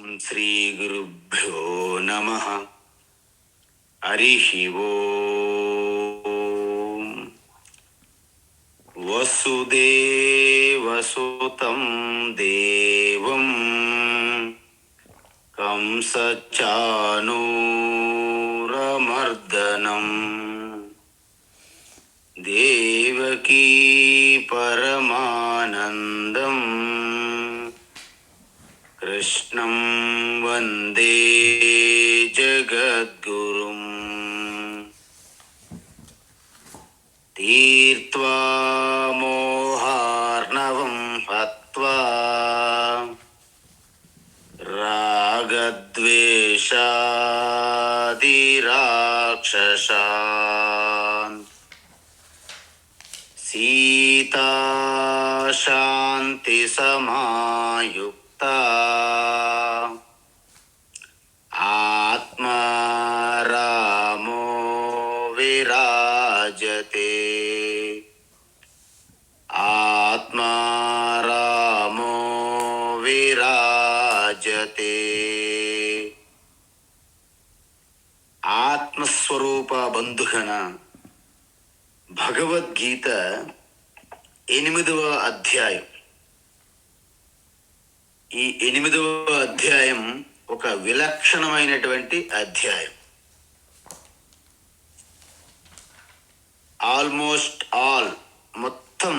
శ్రీ గురుభ్యో నమః. హరిః ఓం. వసుదేవసుతం దేవం కంసచానూరమర్దనం దేవకీ పరమానందం కృష్ణం వందే జగద్గురుం. తీర్త్వా మోహార్ణవం హత్వా రాగద్వేషాదిరాక్షసాన్ సీతా శాంతి సమాయుక్త ఆత్మా రామో విరాజతే. ఆత్మా రామో విరాజతే. ఆత్మస్వరూప బంధుగణ భగవద్గీత 8వ అధ్యాయం. ఈ 8వ అధ్యాయం ఒక విలక్షణమైనటువంటి అధ్యాయం. ఆల్మోస్ట్ ఆల్ మొత్తం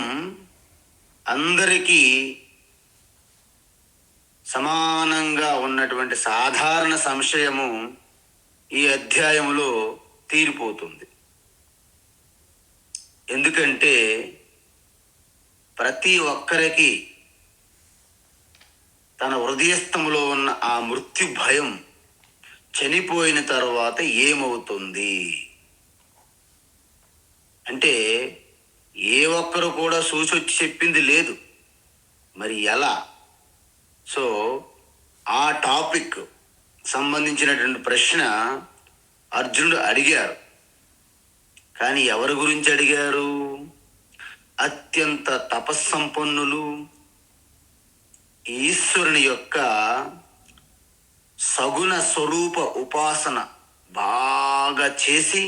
అందరికీ సమానంగా ఉన్నటువంటి సాధారణ సంశయము ఈ అధ్యాయములో తీరిపోతుంది. ఎందుకంటే ప్రతి ఒక్కరికి తన హృదయస్థములో ఉన్న ఆ మృత్యు భయం చనిపోయిన తర్వాత ఏమవుతుంది అంటే ఏ ఒక్కరు కూడా చూసొచ్చి చెప్పింది లేదు. మరి ఎలా? సో ఆ టాపిక్ సంబంధించినటువంటి ప్రశ్న అర్జునుడు అడిగారు. కానీ ఎవరి గురించి అడిగారు? అత్యంత తపస్సంపన్నులు, ఈశ్వరుని యొక్క సగుణ స్వరూప ఉపాసన బాగా చేసి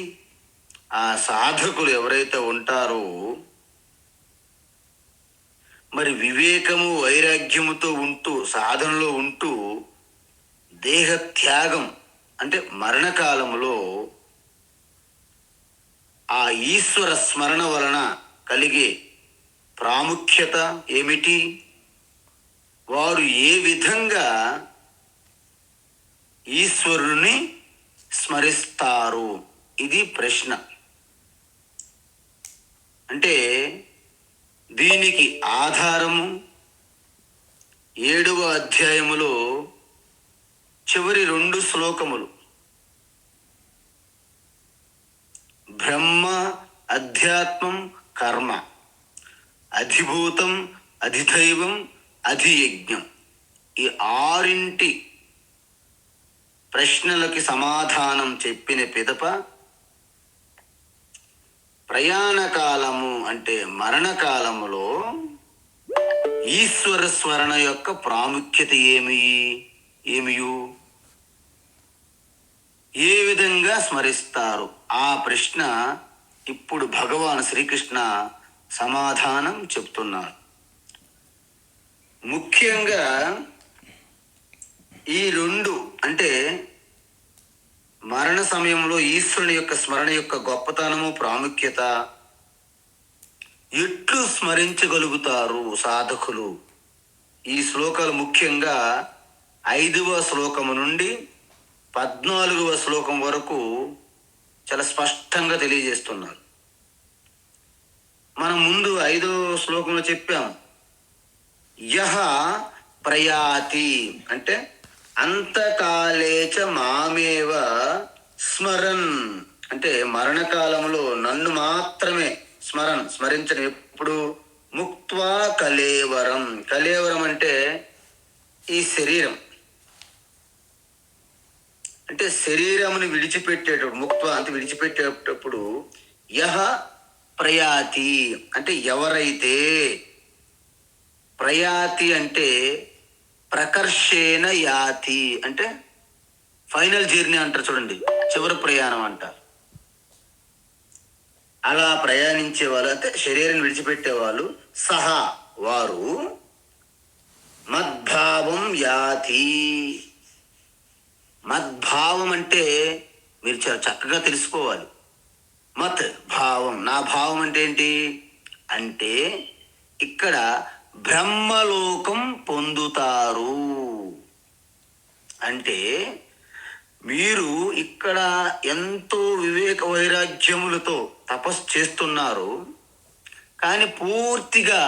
ఆ సాధకులు ఎవరైతే ఉంటారో, మరి వివేకము వైరాగ్యముతో ఉంటూ సాధనలో ఉంటూ దేహ త్యాగం అంటే మరణకాలంలో ఆ ఈశ్వర స్మరణ వలన కలిగే ప్రాముఖ్యత ఏమిటి, వారు ఏ విధంగా ఈశ్వరుని స్మరిస్తారు, ఇది ప్రశ్న. అంటే దీనికి ఆధారము 7వ అధ్యాయములో చివరి 2 శ్లోకములు. బ్రహ్మ, అధ్యాత్మం, కర్మ, అధిభూతం, అధిదైవం, అధియజ్ఞం, ఈ 6 ప్రశ్నలకి సమాధానం చెప్పిన పిదప ప్రయాణ కాలము అంటే మరణకాలములో ఈశ్వర స్మరణ యొక్క ప్రాముఖ్యత ఏమియు ఏ విధంగా స్మరిస్తారు, ఆ ప్రశ్న ఇప్పుడు భగవాన్ శ్రీకృష్ణ సమాధానం చెప్తున్నారు. ముఖ్యంగా ఈ 2 అంటే మరణ సమయంలో ఈశ్వరుని యొక్క స్మరణ యొక్క గొప్పతనము, ప్రాముఖ్యత, ఎట్లు స్మరించగలుగుతారు సాధకులు, ఈ శ్లోకాలు ముఖ్యంగా 5వ శ్లోకము నుండి 14వ శ్లోకం వరకు చాలా స్పష్టంగా తెలియజేస్తున్నారు. మనం ముందు 5వ శ్లోకంలో చెప్పాం, యహ ప్రయాతి అంటే అంతకాలేచ మామేవ స్మరన్ అంటే మరణకాలంలో నన్ను మాత్రమే స్మరించడం. ఎప్పుడు? ముక్త్వా కలేవరం. కలేవరం అంటే ఈ శరీరం, అంటే శరీరమును విడిచిపెట్టేటప్పుడు, ముక్త్వా అంటే విడిచిపెట్టేటప్పుడు, యహ ప్రయాతి అంటే ఎవరైతే, ప్రయాతి అంటే ప్రకర్షేణ యాతి అంటే ఫైనల్ జర్నీ అంటారు చూడండి, చివరి ప్రయాణం అంటారు. అలా ప్రయాణించే వాళ్ళు అంటే శరీరం విడిచిపెట్టే వాళ్ళు సహా వారు మద్భావం యాతి. మద్భావం అంటే మీరు చాలా చక్కగా తెలుసుకోవాలి. మత్ భావం, నా భావం అంటే ఏంటి అంటే ఇక్కడ బ్రహ్మలోకం పొందుతారు. అంటే మీరు ఇక్కడ ఎంతో వివేక వైరాగ్యములతో తపస్సు చేస్తున్నారు, కానీ పూర్తిగా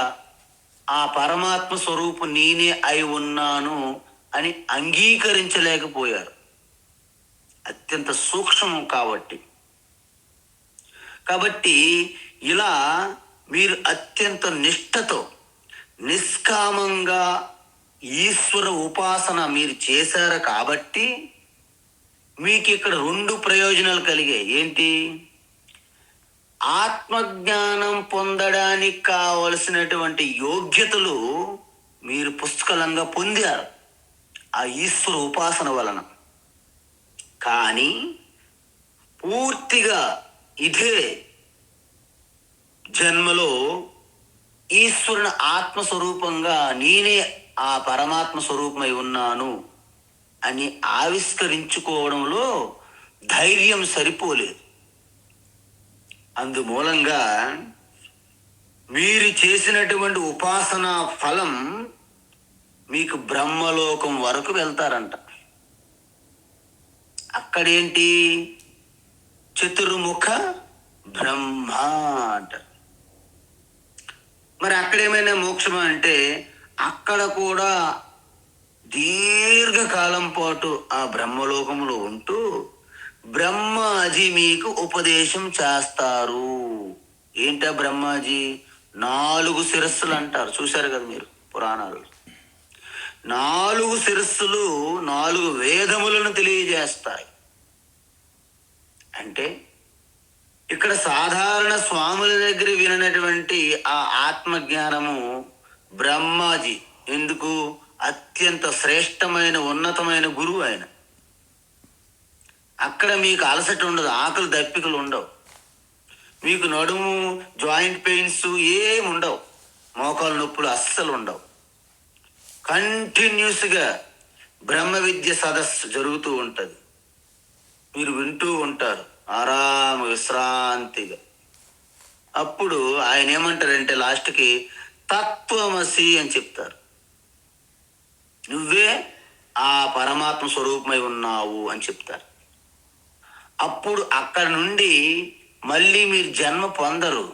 ఆ పరమాత్మ స్వరూపం నేనే అయి ఉన్నాను అని అంగీకరించలేకపోయారు. అత్యంత సూక్ష్మం కాబట్టి ఇలా మీరు అత్యంత నిష్ఠతో నిష్కామంగా ఈశ్వర ఉపాసన మీరు చేశారు కాబట్టి మీకు ఇక్కడ 2 ప్రయోజనాలు కలిగాయి. ఏంటి? ఆత్మజ్ఞానం పొందడానికి కావలసినటువంటి యోగ్యతలు మీరు పుష్కలంగా పొందారు ఆ ఈశ్వర ఉపాసన వలన. కానీ పూర్తిగా ఇదే జన్మలో ఈశ్వరుని ఆత్మస్వరూపంగా నేనే ఆ పరమాత్మ స్వరూపమై ఉన్నాను అని ఆవిష్కరించుకోవడంలో ధైర్యం సరిపోలేదు. అందుమూలంగా మీరు చేసినటువంటి ఉపాసన ఫలం మీకు బ్రహ్మలోకం వరకు వెళ్తారంట. అక్కడేంటి? చతుర్ముఖ బ్రహ్మ అంటారు. మరి అక్కడేమైనా మోక్షమా అంటే అక్కడ కూడా దీర్ఘకాలం పాటు ఆ బ్రహ్మలోకంలో ఉంటూ బ్రహ్మాజీ మీకు ఉపదేశం చేస్తారు. ఏంటా బ్రహ్మాజీ? 4 శిరస్సులు అంటారు, చూశారు కదా మీరు పురాణాలు. 4 శిరస్సులు 4 వేదములను తెలియజేస్తాయి. అంటే ఇక్కడ సాధారణ స్వాముల దగ్గర వినటువంటి ఆ ఆత్మజ్ఞానము బ్రహ్మాజీ ఎందుకు? అత్యంత శ్రేష్టమైన ఉన్నతమైన గురువు ఆయన. అక్కడ మీకు అలసట ఉండదు, ఆకలి దప్పికలు ఉండవు, మీకు నడుము జాయింట్ పెయిన్స్ ఏమి ఉండవు, మోకాలు నొప్పులు అస్సలు ఉండవు. కంటిన్యూస్గా బ్రహ్మ విద్య సదస్సు జరుగుతూ ఉంటుంది, మీరు వింటూ ఉంటారు ఆరామ విశ్రాంతిగా. అప్పుడు ఆయన ఏమంటారంటే లాస్ట్కి తత్వమసి అని చెప్తారు. నువ్వే ఆ పరమాత్మ స్వరూపమై ఉన్నావు అని చెప్తారు. అప్పుడు అక్కడ నుండి మళ్ళీ మీరు జన్మ పొందరు.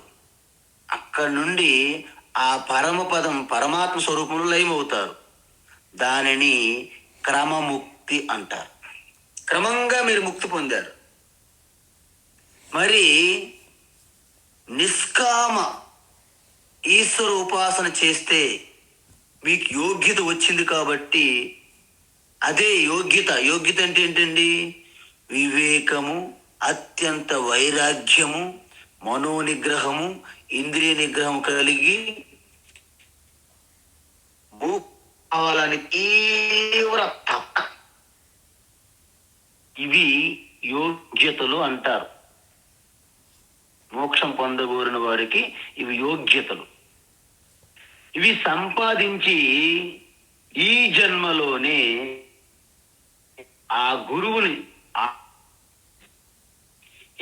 అక్కడ నుండి ఆ పరమపదం పరమాత్మ స్వరూపంలో లయమవుతారు. దానిని క్రమముక్తి అంటారు. క్రమంగా మీరు ముక్తి పొందారు. మరి నిష్కామ ఈశ్వర ఉపాసన చేస్తే మీకు యోగ్యత వచ్చింది కాబట్టి అదే యోగ్యత అంటే ఏంటండి? వివేకము, అత్యంత వైరాగ్యము, మనోనిగ్రహము, ఇంద్రియ నిగ్రహం కలిగి భూభావాలని తీవ్ర తప, ఇవి యోగ్యతలు అంటారు. మోక్షం పొందగోరిన వారికి ఇవి యోగ్యతలు. ఇవి సంపాదించి ఈ జన్మలోనే ఆ గురువుని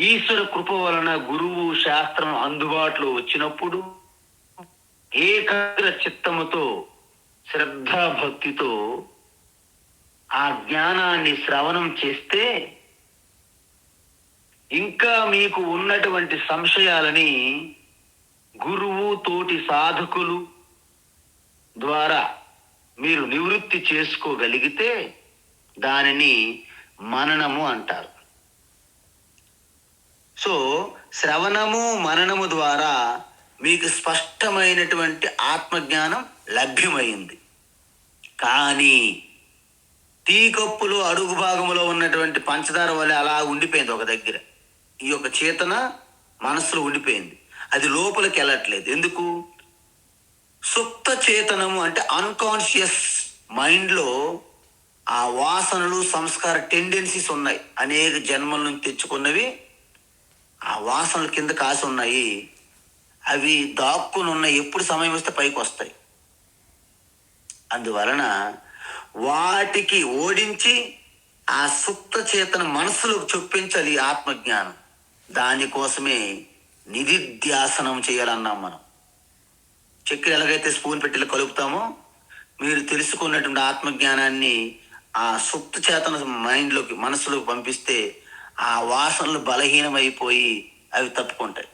ఈశ్వర కృప వలన గురువు శాస్త్రం అందుబాటులో వచ్చినప్పుడు ఏకాగ్ర చిత్తముతో శ్రద్ధాభక్తితో ఆ జ్ఞానాన్ని శ్రవణం చేస్తే ఇంకా మీకు ఉన్నటువంటి సంశయాలని గురువు తోటి సాధకులు ద్వారా మీరు నివృత్తి చేసుకోగలిగితే దానిని మననము అంటారు. సో శ్రవణము మననము ద్వారా మీకు స్పష్టమైనటువంటి ఆత్మజ్ఞానం లభ్యమైంది. కానీ టీ కప్పులో అడుగు భాగంలో ఉన్నటువంటి పంచదార వల్ల అలా ఉండిపోయింది ఒక దగ్గర. ఈ యొక్క చేతన మనస్సులో ఉండిపోయింది, అది లోపలికి వెళ్ళట్లేదు. ఎందుకు? సుప్త చేతనము అంటే అన్కాన్షియస్ మైండ్లో ఆ వాసనలు సంస్కార టెండెన్సీస్ ఉన్నాయి, అనేక జన్మల నుంచి తెచ్చుకున్నవి. ఆ వాసనలు కింద కాసి ఉన్నాయి, అవి దాక్కుని ఉన్నాయి, ఎప్పుడు సమయం వస్తే పైకి వస్తాయి. అందువలన వాటికి ఓడించి ఆ సుప్త చేతన మనసులోకి చొప్పించాలి ఆత్మజ్ఞానం. దానికోసమే నిధిధ్యాసనం చేయాలన్నాం మనం. చక్కెర ఎలాగైతే స్పూన్ పెట్టి కలుపుతామో, మీరు తెలుసుకున్నటువంటి ఆత్మజ్ఞానాన్ని ఆ సుప్త చేతన మైండ్లోకి మనసులోకి పంపిస్తే ఆ వాసనలు బలహీనమైపోయి అవి తప్పుకుంటాయి.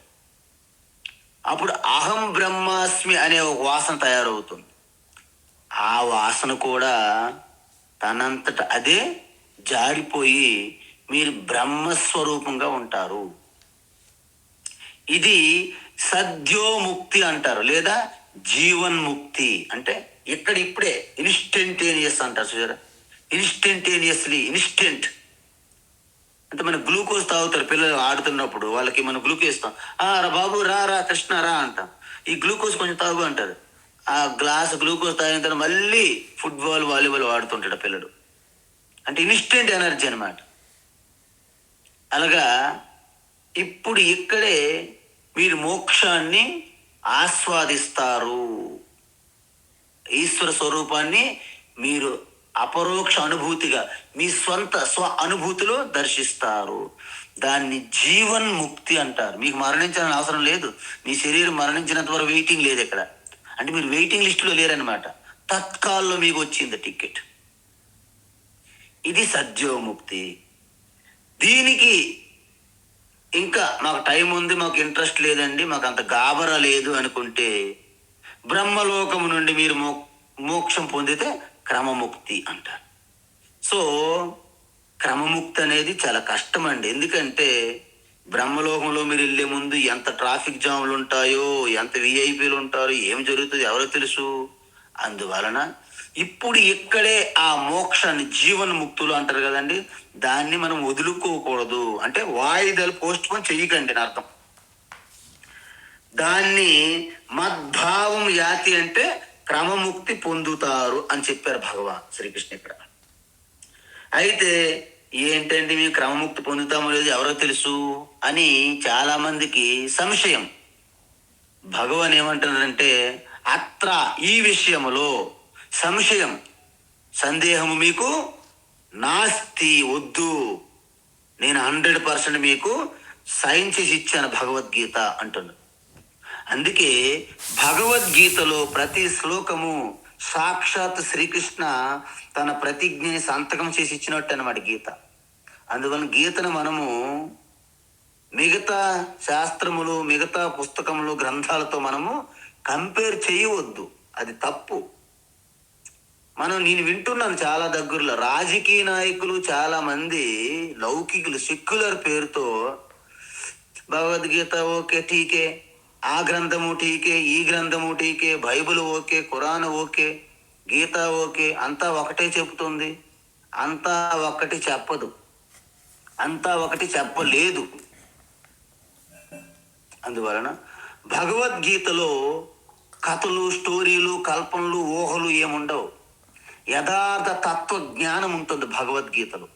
అప్పుడు అహం బ్రహ్మాస్మి అనే ఒక వాసన తయారవుతుంది. ఆ వాసన కూడా తనంతట అదే జారిపోయి మీరు బ్రహ్మస్వరూపంగా ఉంటారు. ఇది సద్యోముక్తి అంటారు, లేదా జీవన్ముక్తి. అంటే ఇక్కడ ఇప్పుడే ఇన్స్టంటేనియస్ అంటారు చూసారా, ఇన్స్టంటేనియస్లీ, ఇన్స్టెంట్. అంటే మన గ్లూకోజ్ తాగుతారు పిల్లలు ఆడుతున్నప్పుడు, వాళ్ళకి మనం గ్లూకోజ్ ఇస్తాం. రా బాబు, రా రా కృష్ణ రా అంటాం. ఈ గ్లూకోజ్ కొంచెం తాగు అంటారు. ఆ గ్లాస్ గ్లూకోజ్ తాగిన తర్వాత మళ్ళీ ఫుట్బాల్ వాలీబాల్ ఆడుతుంటాడు పిల్లడు. అంటే ఇన్స్టెంట్ ఎనర్జీ అనమాట. అలాగా ఇప్పుడు ఇక్కడే మీరు మోక్షాన్ని ఆస్వాదిస్తారు. ఈశ్వర స్వరూపాన్ని మీరు అపరోక్ష అనుభూతిగా మీ స్వ అనుభూతిలో దర్శిస్తారు. దాన్ని జీవన్ముక్తి అంటారు. మీకు మరణించాలని అవసరం లేదు. మీ శరీరం మరణించినంత వరకు వెయిటింగ్ లేదు ఇక్కడ. అంటే మీరు వెయిటింగ్ లిస్టులో లేరనమాట. తత్కాల్లో మీకు వచ్చింది టికెట్. ఇది సద్యోముక్తి. దీనికి ఇంకా మాకు టైం ఉంది, మాకు ఇంట్రెస్ట్ లేదండి, మాకు అంత గాబరా లేదు అనుకుంటే బ్రహ్మలోకము నుండి మీరు మోక్షం పొందితే క్రమముక్తి అంటారు. సో క్రమముక్తి అనేది చాలా కష్టం అండి. ఎందుకంటే బ్రహ్మలోకంలో మీరు వెళ్ళే ముందు ఎంత ట్రాఫిక్ జాములు ఉంటాయో, ఎంత విఐపీలు ఉంటారో, ఏం జరుగుతుందో ఎవరో తెలుసు. అందువలన ఇప్పుడు ఇక్కడే ఆ మోక్షాన్ని జీవన్ముక్తులు అంటారు కదండి, దాన్ని మనం వదులుకోకూడదు. అంటే వాయిదాలు పోస్ట్ పోన్ చెయ్యకండి అని అర్థం. దాన్ని మద్భావం యాతి అంటే క్రమముక్తి పొందుతారు అని చెప్పారు భగవాన్ శ్రీకృష్ణ ఇక్కడ. అయితే ఏంటంటే మేము క్రమముక్తి పొందుతామో లేదు ఎవరో తెలుసు అని చాలా మందికి సంశయం. భగవాన్ ఏమంటున్నారంటే అత్ర ఈ విషయంలో సంశయం, సందేహము మీకు నాస్తి, వద్దు, నేను 100% మీకు సైన్ చేసి ఇచ్చాను భగవద్గీత అంటున్నాను. అందుకే భగవద్గీతలో ప్రతి శ్లోకము సాక్షాత్ శ్రీకృష్ణ తన ప్రతిజ్ఞని సంతకం చేసి ఇచ్చినట్టు అన్నమాట గీత. అందువలన గీతను మనము మిగతా శాస్త్రములు, మిగతా పుస్తకములు, గ్రంథాలతో మనము కంపేర్ చేయవద్దు, అది తప్పు. నేను వింటున్నాను చాలా దగ్గరలో రాజకీయ నాయకులు చాలా మంది లౌకికులు సెక్యులర్ పేరుతో భగవద్గీత ఓకే ఠీకే, ఆ గ్రంథము ఠీకే, ఈ గ్రంథము ఠీకే, బైబిల్ ఓకే, ఖురాన్ ఓకే, గీత ఓకే, అంతా ఒకటే చెబుతుంది. అంతా ఒకటి చెప్పదు, అంతా ఒకటి చెప్పలేదు. అందువలన భగవద్గీతలో కథలు, స్టోరీలు, కల్పనలు, ఊహలు ఏముండవు. యథార్థ తత్వ జ్ఞానం ఉంటుంది భగవద్గీతలో,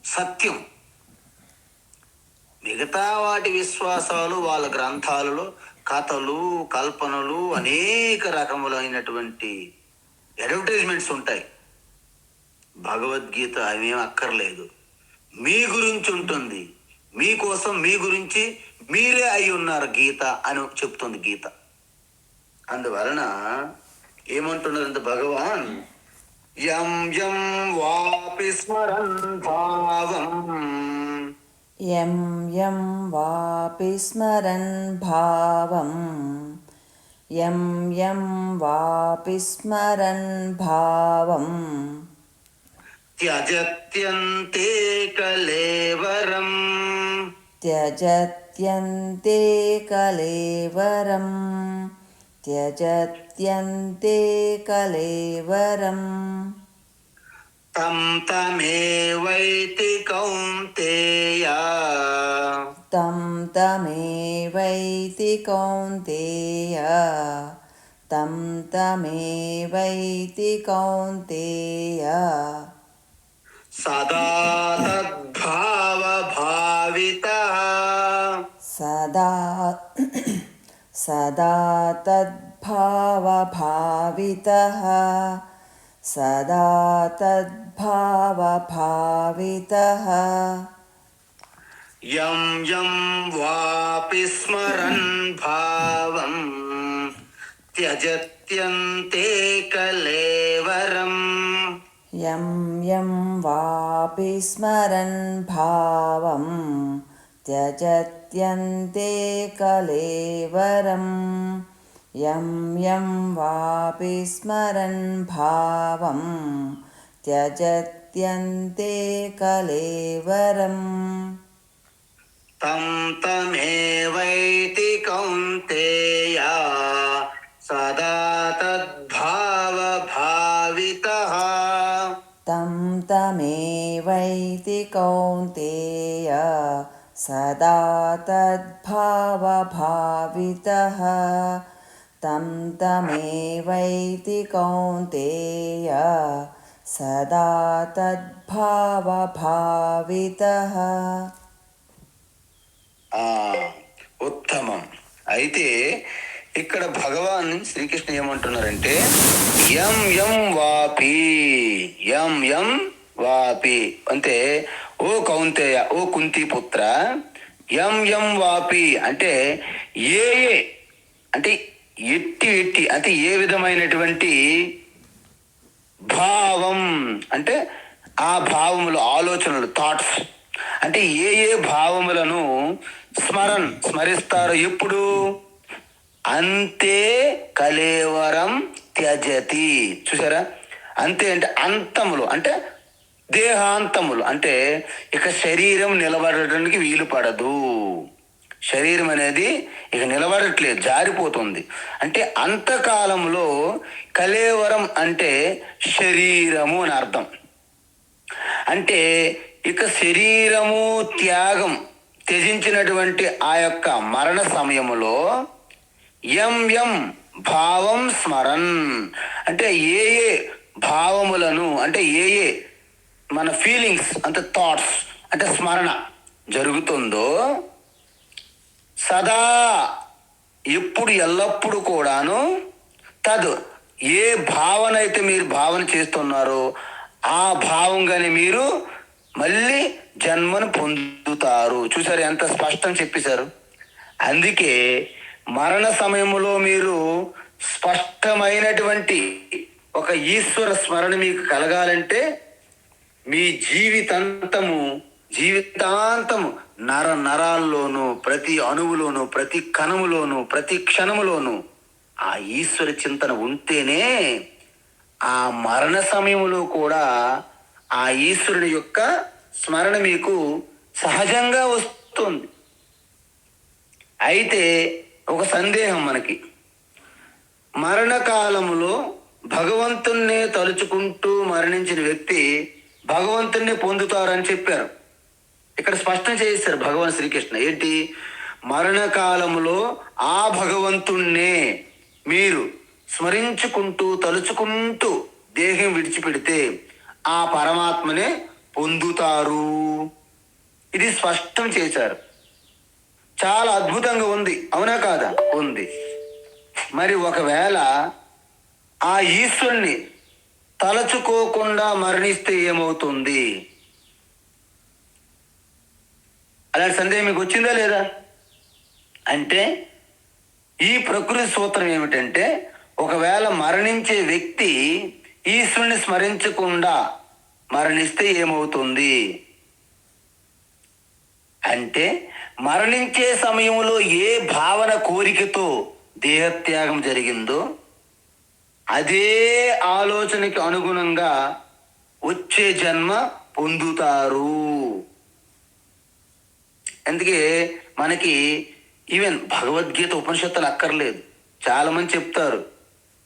సత్యం. మిగతా వాటి విశ్వాసాలు వాళ్ళ గ్రంథాలలో కథలు, కల్పనలు, అనేక రకములైనటువంటి అడ్వర్టైజ్మెంట్స్ ఉంటాయి. భగవద్గీత అవేం అక్కర్లేదు, మీ గురించి ఉంటుంది, మీకోసం, మీ గురించి మీరే అయి ఉన్నారు గీత అని చెప్తుంది గీత. అందువలన ఏమంటున్నారంటే భగవాన్ యం యం వాపి స్మరన్ భావం, యం యం వాపి స్మరన్ భావం, యం యం వాపి స్మరన్ భావం, త్యజత్యంతే కలేవరం, త్యజత్యంతే కలేవరం, త్యజత్యంతే కలేవరం, తం తమేవైతి కౌంతేయ, తం తమేవైతి కౌంతేయ, తం తమేవైతి కౌంతేయ సదా తద్భావభావితః సదా సదా తద్భావభావితః సదా తద్భావభావితః యం యం వాపి స్మరన్ భావం త్యజత్యంతే కలేవరం. యం యం వాపి స్మరన్ భావం త్యజత్యంతే కలేవరం. యం యం వాపి స్మరన్ భావం త్యజత్యంతే కలేవరం. తం తమేవైతి కౌంతేయ సదా తద్భావభావితః. తం తమేవైతి కౌంతేయ సదా తద్భావభావితః. తం తమేవైతి కౌంతేయ సదా తద్భావభావితః. ఉత్తమం. అయితే ఇక్కడ భగవాన్ శ్రీకృష్ణ ఏమంటున్నారంటే యం యం వాపి, యం యం వాపి అంటే ఓ కౌంతేయ, ఓ కుంతి పుత్ర, యం యం వాపి అంటే ఏ అంటే ఎట్టి ఎట్టి అంటే ఏ విధమైనటువంటి భావం అంటే ఆ భావములు, ఆలోచనలు, థాట్స్ అంటే ఏ భావములను స్మరిస్తారు ఎప్పుడు? అంతే కలేవరం త్యజతి. చూసారా, అంతే అంటే అంతములు అంటే దేహాంతములు అంటే ఇక శరీరం నిలబడటానికి వీలు పడదు. శరీరం అనేది ఇక నిలబడట్లేదు, జారిపోతుంది. అంటే అంతకాలంలో కలేవరం అంటే శరీరము అని అర్థం. అంటే ఇక శరీరము త్యజించినటువంటి ఆ యొక్క మరణ సమయములో యం యం భావం స్మరన్ అంటే ఏ భావములను అంటే ఏ మన ఫీలింగ్స్ అంటే థాట్స్ అంటే స్మరణ జరుగుతుందో సదా ఎప్పుడు ఎల్లప్పుడు కూడాను తదు ఏ భావన అయితే మీరు భావన చేస్తున్నారో ఆ భావంగానే మీరు మళ్ళీ జన్మను పొందుతారు. చూసారు ఎంత స్పష్టం చెప్పేశారు. అందుకే మరణ సమయంలో మీరు స్పష్టమైనటువంటి ఒక ఈశ్వర స్మరణ మీకు కలగాలంటే మీ జీవితాంతము నరాల్లోనూ ప్రతి అణువులోనూ ప్రతి కణములోనూ ప్రతి క్షణములోనూ ఆ ఈశ్వర చింతన ఉంటేనే ఆ మరణ సమయంలో కూడా ఆ ఈశ్వరుని యొక్క స్మరణ మీకు సహజంగా వస్తుంది. అయితే ఒక సందేహం మనకి, మరణకాలములో భగవంతుణ్ణి తలుచుకుంటూ మరణించిన వ్యక్తి భగవంతుణ్ణి పొందుతారని చెప్పారు. ఇక్కడ స్పష్టం చేశారు భగవాన్ శ్రీకృష్ణ. ఏంటి? మరణకాలములో ఆ భగవంతుణ్ణే మీరు స్మరించుకుంటూ తలుచుకుంటూ దేహం విడిచిపెడితే ఆ పరమాత్మనే పొందుతారు. ఇది స్పష్టం చేశారు. చాలా అద్భుతంగా ఉంది, అవునా కాదా? ఉంది. మరి ఒకవేళ ఆ ఈశ్వరుని తలచుకోకుండా మరణిస్తే ఏమవుతుంది? అలాంటి సందేహం మీకు వచ్చిందా లేదా? అంటే ఈ ప్రకృతి సూత్రం ఏమిటంటే ఒకవేళ మరణించే వ్యక్తి ఈశ్వరుని స్మరించకుండా మరణిస్తే ఏమవుతుంది అంటే మరణించే సమయంలో ఏ భావన కోరికతో దేహత్యాగం జరిగిందో అదే ఆలోచనకి అనుగుణంగా వచ్చే జన్మ పొందుతారు. అందుకే మనకి ఈవెన్ భగవద్గీత ఉపనిషత్తులు అక్కర్లేదు. చాలా మంది చెప్తారు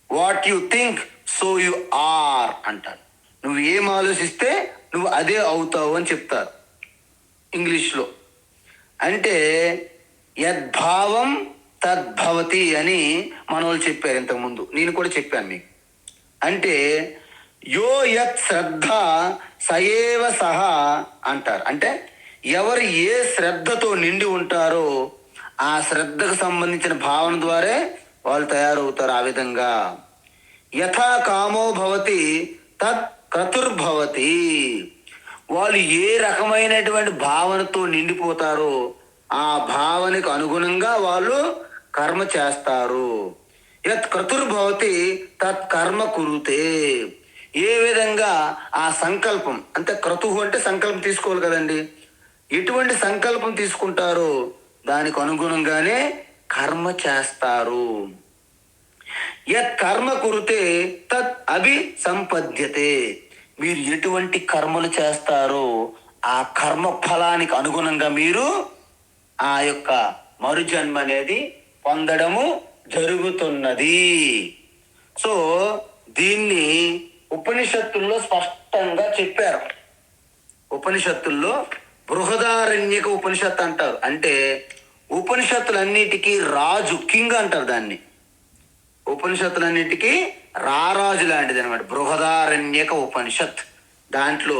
what you think so you are అంటారు. నువ్వు ఏం ఆలోచిస్తే నువ్వు అదే అవుతావు అని చెప్తారు ఇంగ్లీష్లో. అంటే యద్భావం తద్భవతి అని మన వాళ్ళు చెప్పారు ఇంతకుముందు, నేను కూడా చెప్పాను మీకు. అంటే యో యత్ శ్రద్ధ సయేవ సహా అంటారు. అంటే ఎవరు ఏ శ్రద్ధతో నిండి ఉంటారో ఆ శ్రద్ధకు సంబంధించిన భావన ద్వారా వాళ్ళు తయారవుతారు. ఆ విధంగా యథా కామో భవతి తత్ క్రతుర్భవతి. వాళ్ళు ఏ రకమైనటువంటి భావనతో నిండిపోతారో ఆ భావనకు అనుగుణంగా వాళ్ళు కర్మ చేస్తారు. యత్ క్రతుర్భవతి తత్ కర్మ కురుతే. ఏ విధంగా ఆ సంకల్పం, అంటే క్రతువు అంటే సంకల్పం తీసుకోవాలి కదండి, ఎటువంటి సంకల్పం తీసుకుంటారో దానికి అనుగుణంగానే కర్మ చేస్తారు. యత్ కర్మ కురుతే తత్ అభి సంపద్యతే. మీరు ఎటువంటి కర్మలు చేస్తారో ఆ కర్మ ఫలానికి అనుగుణంగా మీరు ఆ యొక్క మరుజన్మ అనేది పొందడము జరుగుతున్నది. సో దీన్ని ఉపనిషత్తుల్లో స్పష్టంగా చెప్పారు. ఉపనిషత్తుల్లో బృహదారణ్యక ఉపనిషత్తు అంటారు. అంటే ఉపనిషత్తులన్నిటికీ రాజు, కింగ్ అంటారు దాన్ని. ఉపనిషత్తులన్నిటికీ రారాజు లాంటిది అనమాట బృహదారణ్యక ఉపనిషత్. దాంట్లో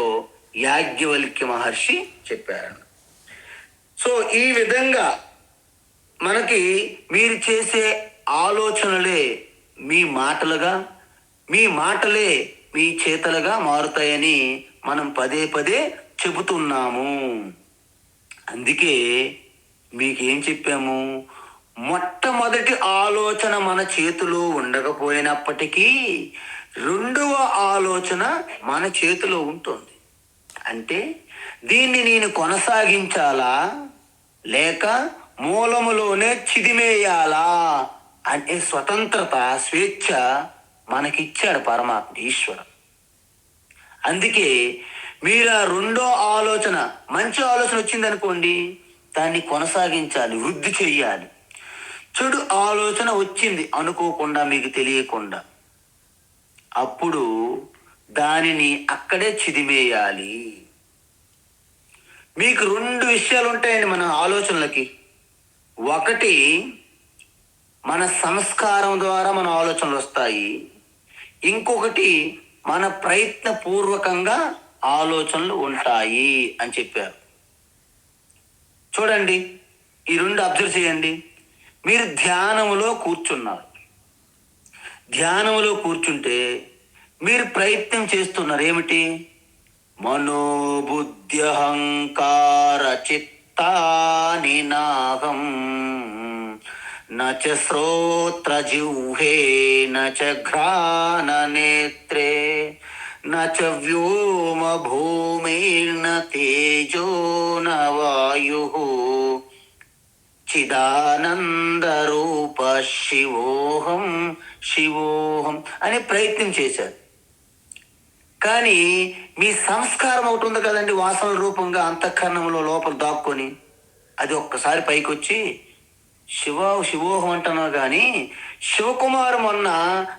యాజ్ఞవల్క్య మహర్షి చెప్పారు. సో ఈ విధంగా మనకి మీరు చేసే ఆలోచనలే మీ మాటలుగా, మీ మాటలే మీ చేతలుగా మారుతాయని మనం పదే పదే చెబుతున్నాము. అందుకే మీకేం చెప్పాము, మొట్టమొదటి ఆలోచన మన చేతిలో ఉండకపోయినప్పటికీ రెండవ ఆలోచన మన చేతిలో ఉంటుంది. అంటే దీన్ని నేను కొనసాగించాలా లేక మూలములోనే చిదిమేయాలా అంటే స్వతంత్రత, స్వేచ్ఛ మనకిచ్చాడు పరమాత్మ ఈశ్వరు. అందుకే మీరు ఆ రెండో ఆలోచన, మంచి ఆలోచన వచ్చిందనుకోండి, దాన్ని కొనసాగించాలి, వృద్ధి చెయ్యాలి. చెడు ఆలోచన వచ్చింది అనుకోకుండా, మీకు తెలియకుండా, అప్పుడు దానిని అక్కడే చిదిమేయాలి. మీకు రెండు విషయాలు ఉంటాయండి మన ఆలోచనలకి. ఒకటి, మన సంస్కారం ద్వారా మన ఆలోచనలు వస్తాయి. ఇంకొకటి, మన ప్రయత్నపూర్వకంగా ఆలోచనలు ఉంటాయి అని చెప్పారు. చూడండి, ఈ రెండు అబ్జర్వ్ చేయండి. మీరు ధ్యానములో కూర్చున్నారు. ధ్యానములో కూర్చుంటే మీరు ప్రయత్నం చేస్తున్నారు. ఏమిటి? మనోబుద్ధ్యహంకార చిత్తాని నాహం నచ శ్రోత్ర జిహ్వే నచ ఘ్రాణ నేత్రే నచ వ్యోమ భూమిర్న తేజో న వాయుః చిదానంద రూప శివోహం శివోహం అనే ప్రయత్నం చేశారు. కానీ మీ సంస్కారం ఒకటి ఉంది కదండి, వాసన రూపంగా అంతఃకరణంలో లోపల దాక్కొని, అది ఒక్కసారి పైకి వచ్చి శివోహం అంటున్నారు. కానీ శివకుమార్ మొన్న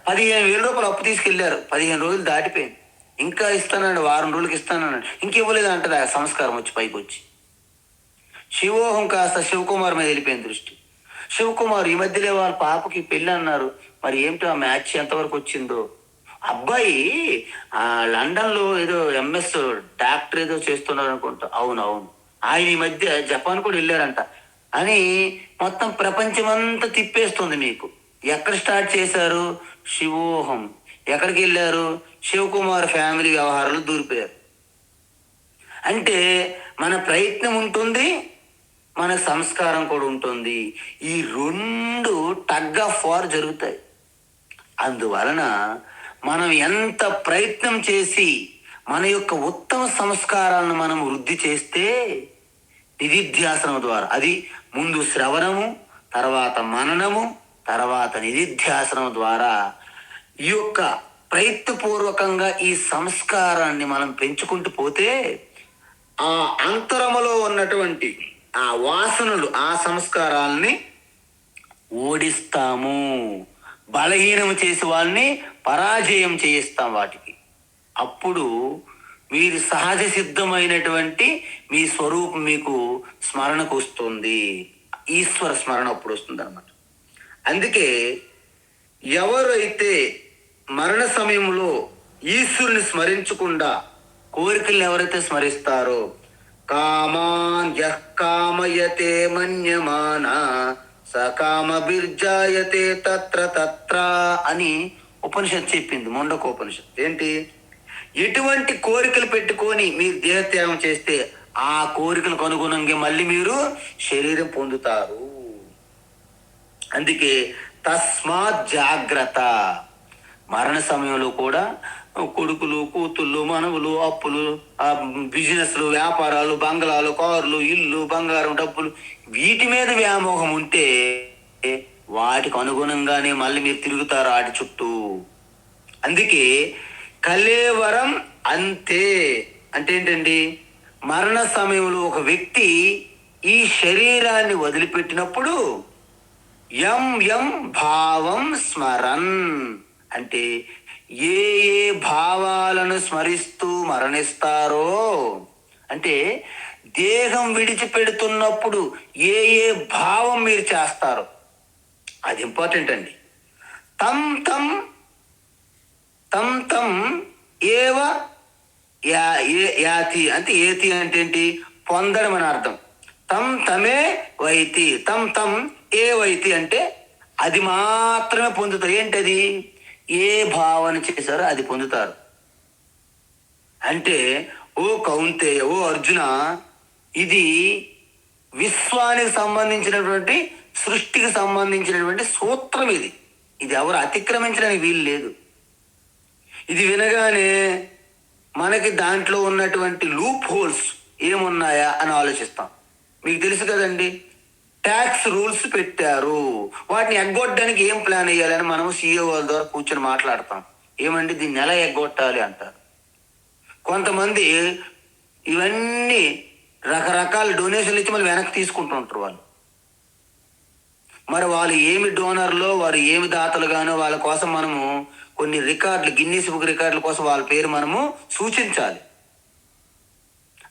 15,000 రూపాయలు అప్పు తీసుకెళ్లారు. 15 రోజులు దాటిపోయింది. ఇంకా ఇస్తానండి, వారం రోజులకి ఇస్తానన్నాడు, ఇంకివ్వలేదు అంటది. ఆ సంస్కారం వచ్చి పైకి వచ్చి శివోహం కాస్త శివకుమార్ మీద వెళ్ళిపోయింది దృష్టి. శివకుమార్ ఈ మధ్యలో వాళ్ళ పాపకి పెళ్ళి అన్నారు, మరి ఏమిటో ఆ మ్యాచ్ ఎంతవరకు వచ్చిందో. అబ్బాయి లండన్లో ఏదో ఎంఎస్ డాక్టర్ ఏదో చేస్తున్నారు అనుకుంటా. అవునవును, ఆయన ఈ మధ్య జపాన్ కూడా వెళ్ళారంట అని మొత్తం ప్రపంచమంతా తిప్పేస్తుంది మీకు. ఎక్కడ స్టార్ట్ చేశారు? శివోహం. ఎక్కడికి వెళ్ళారు? శివకుమార్ ఫ్యామిలీ వ్యవహారాలు దూరిపోయారు. అంటే మన ప్రయత్నం ఉంటుంది, మన సంస్కారం కూడా ఉంటుంది. ఈ రెండు టగ్ ఆఫ్ వార్ జరుగుతాయి. అందువలన మనం ఎంత ప్రయత్నం చేసి మన యొక్క ఉత్తమ సంస్కారాలను మనం వృద్ధి చేస్తే నిధిధ్యాసనం ద్వారా, అది ముందు శ్రవణము, తర్వాత మననము, తర్వాత నిధిధ్యాసనం ద్వారా ఈ యొక్క ప్రయత్నపూర్వకంగా ఈ సంస్కారాన్ని మనం పెంచుకుంటూ పోతే ఆ అంతరములో ఉన్నటువంటి ఆ వాసనలు, ఆ సంస్కారాలని ఓడిస్తాము. బలహీనం చేసి వాళ్ళని పరాజయం చేయిస్తాం వాటికి. అప్పుడు మీరు సహజ సిద్ధమైనటువంటి మీ స్వరూపం మీకు స్మరణకు వస్తుంది. ఈశ్వర స్మరణ అప్పుడు వస్తుంది అనమాట. అందుకే ఎవరైతే మరణ సమయంలో ఈశ్వరుని స్మరించకుండా కోరికల్ని ఎవరైతే స్మరిస్తారో కామాన్ యః కామయతే మన్యమాన సకామ బిర్జాయతే తత్ర తత్ర అని ఉపనిషత్ చెప్పింది. ముండకోపనిషత్. ఏంటి? ఎటువంటి కోరికలు పెట్టుకొని మీరు దేహత్యాగం చేస్తే ఆ కోరికలకు అనుగుణంగా మళ్ళీ మీరు శరీరం పొందుతారు. అందుకే తస్మాత్ జాగ్రత్త. మరణ సమయంలో కూడా కొడుకులు, కూతుళ్ళు, మనవులు, అప్పులు, బిజినెస్లు, వ్యాపారాలు, బంగ్లాలు, కార్లు, ఇల్లు, బంగారం, డబ్బులు, వీటి మీద వ్యామోహం ఉంటే వాటికి అనుగుణంగానే మళ్ళీ మీరు తిరుగుతారు వాటి చుట్టూ. అందుకే కలేవరం అంతే. అంటే ఏంటండి? మరణ సమయంలో ఒక వ్యక్తి ఈ శరీరాన్ని వదిలిపెట్టినప్పుడు యం యం భావం స్మరన్ అంటే ఏ ఏ భావాలను స్మరిస్తూ మరణిస్తారో, అంటే దేహం విడిచిపెడుతున్నప్పుడు ఏ ఏ భావం మీరు చేస్తారో అది ఇంపార్టెంట్ అండి. తం తం తం తం ఏవ యాతి అంటే ఏతి అంటే ఏంటి? పొందడం అని అర్థం. తం తమే వైతి, తం తం ఏ వైతి అంటే అది మాత్రమే పొందుతారు. ఏంటది? ఏ భావన చేశారో అది పొందుతారు. అంటే ఓ కౌంతేయ, ఓ అర్జున, ఇది విశ్వానికి సంబంధించినటువంటి, సృష్టికి సంబంధించినటువంటి సూత్రం. ఇది ఎవరు అతిక్రమించడానికి వీలు లేదు. ఇది వినగానే మనకి దాంట్లో ఉన్నటువంటి లూప్ హోల్స్ ఏమున్నాయా అని ఆలోచిస్తాం. మీకు తెలుసు కదండి, ట్యాక్స్ రూల్స్ పెట్టారు, వాటిని ఎగ్గొట్టడానికి ఏం ప్లాన్ వేయాలని మనం సీఈఓ వాళ్ళ ద్వారా కూర్చొని మాట్లాడతాం. ఏమండి దీన్ని ఎలా ఎగ్గొట్టాలి అంటారు. కొంతమంది ఇవన్నీ రకరకాల డొనేషన్లు ఇచ్చి మళ్ళీ వెనక్కి తీసుకుంటూ ఉంటారు వాళ్ళు. మరి వాళ్ళు ఏమి డోనర్లో, వారు ఏమి దాతలుగానో వాళ్ళ కోసం మనము కొన్ని రికార్డులు, గిన్నీస్ బుక్ రికార్డుల కోసం వాళ్ళ పేరు మనము సూచించాలి.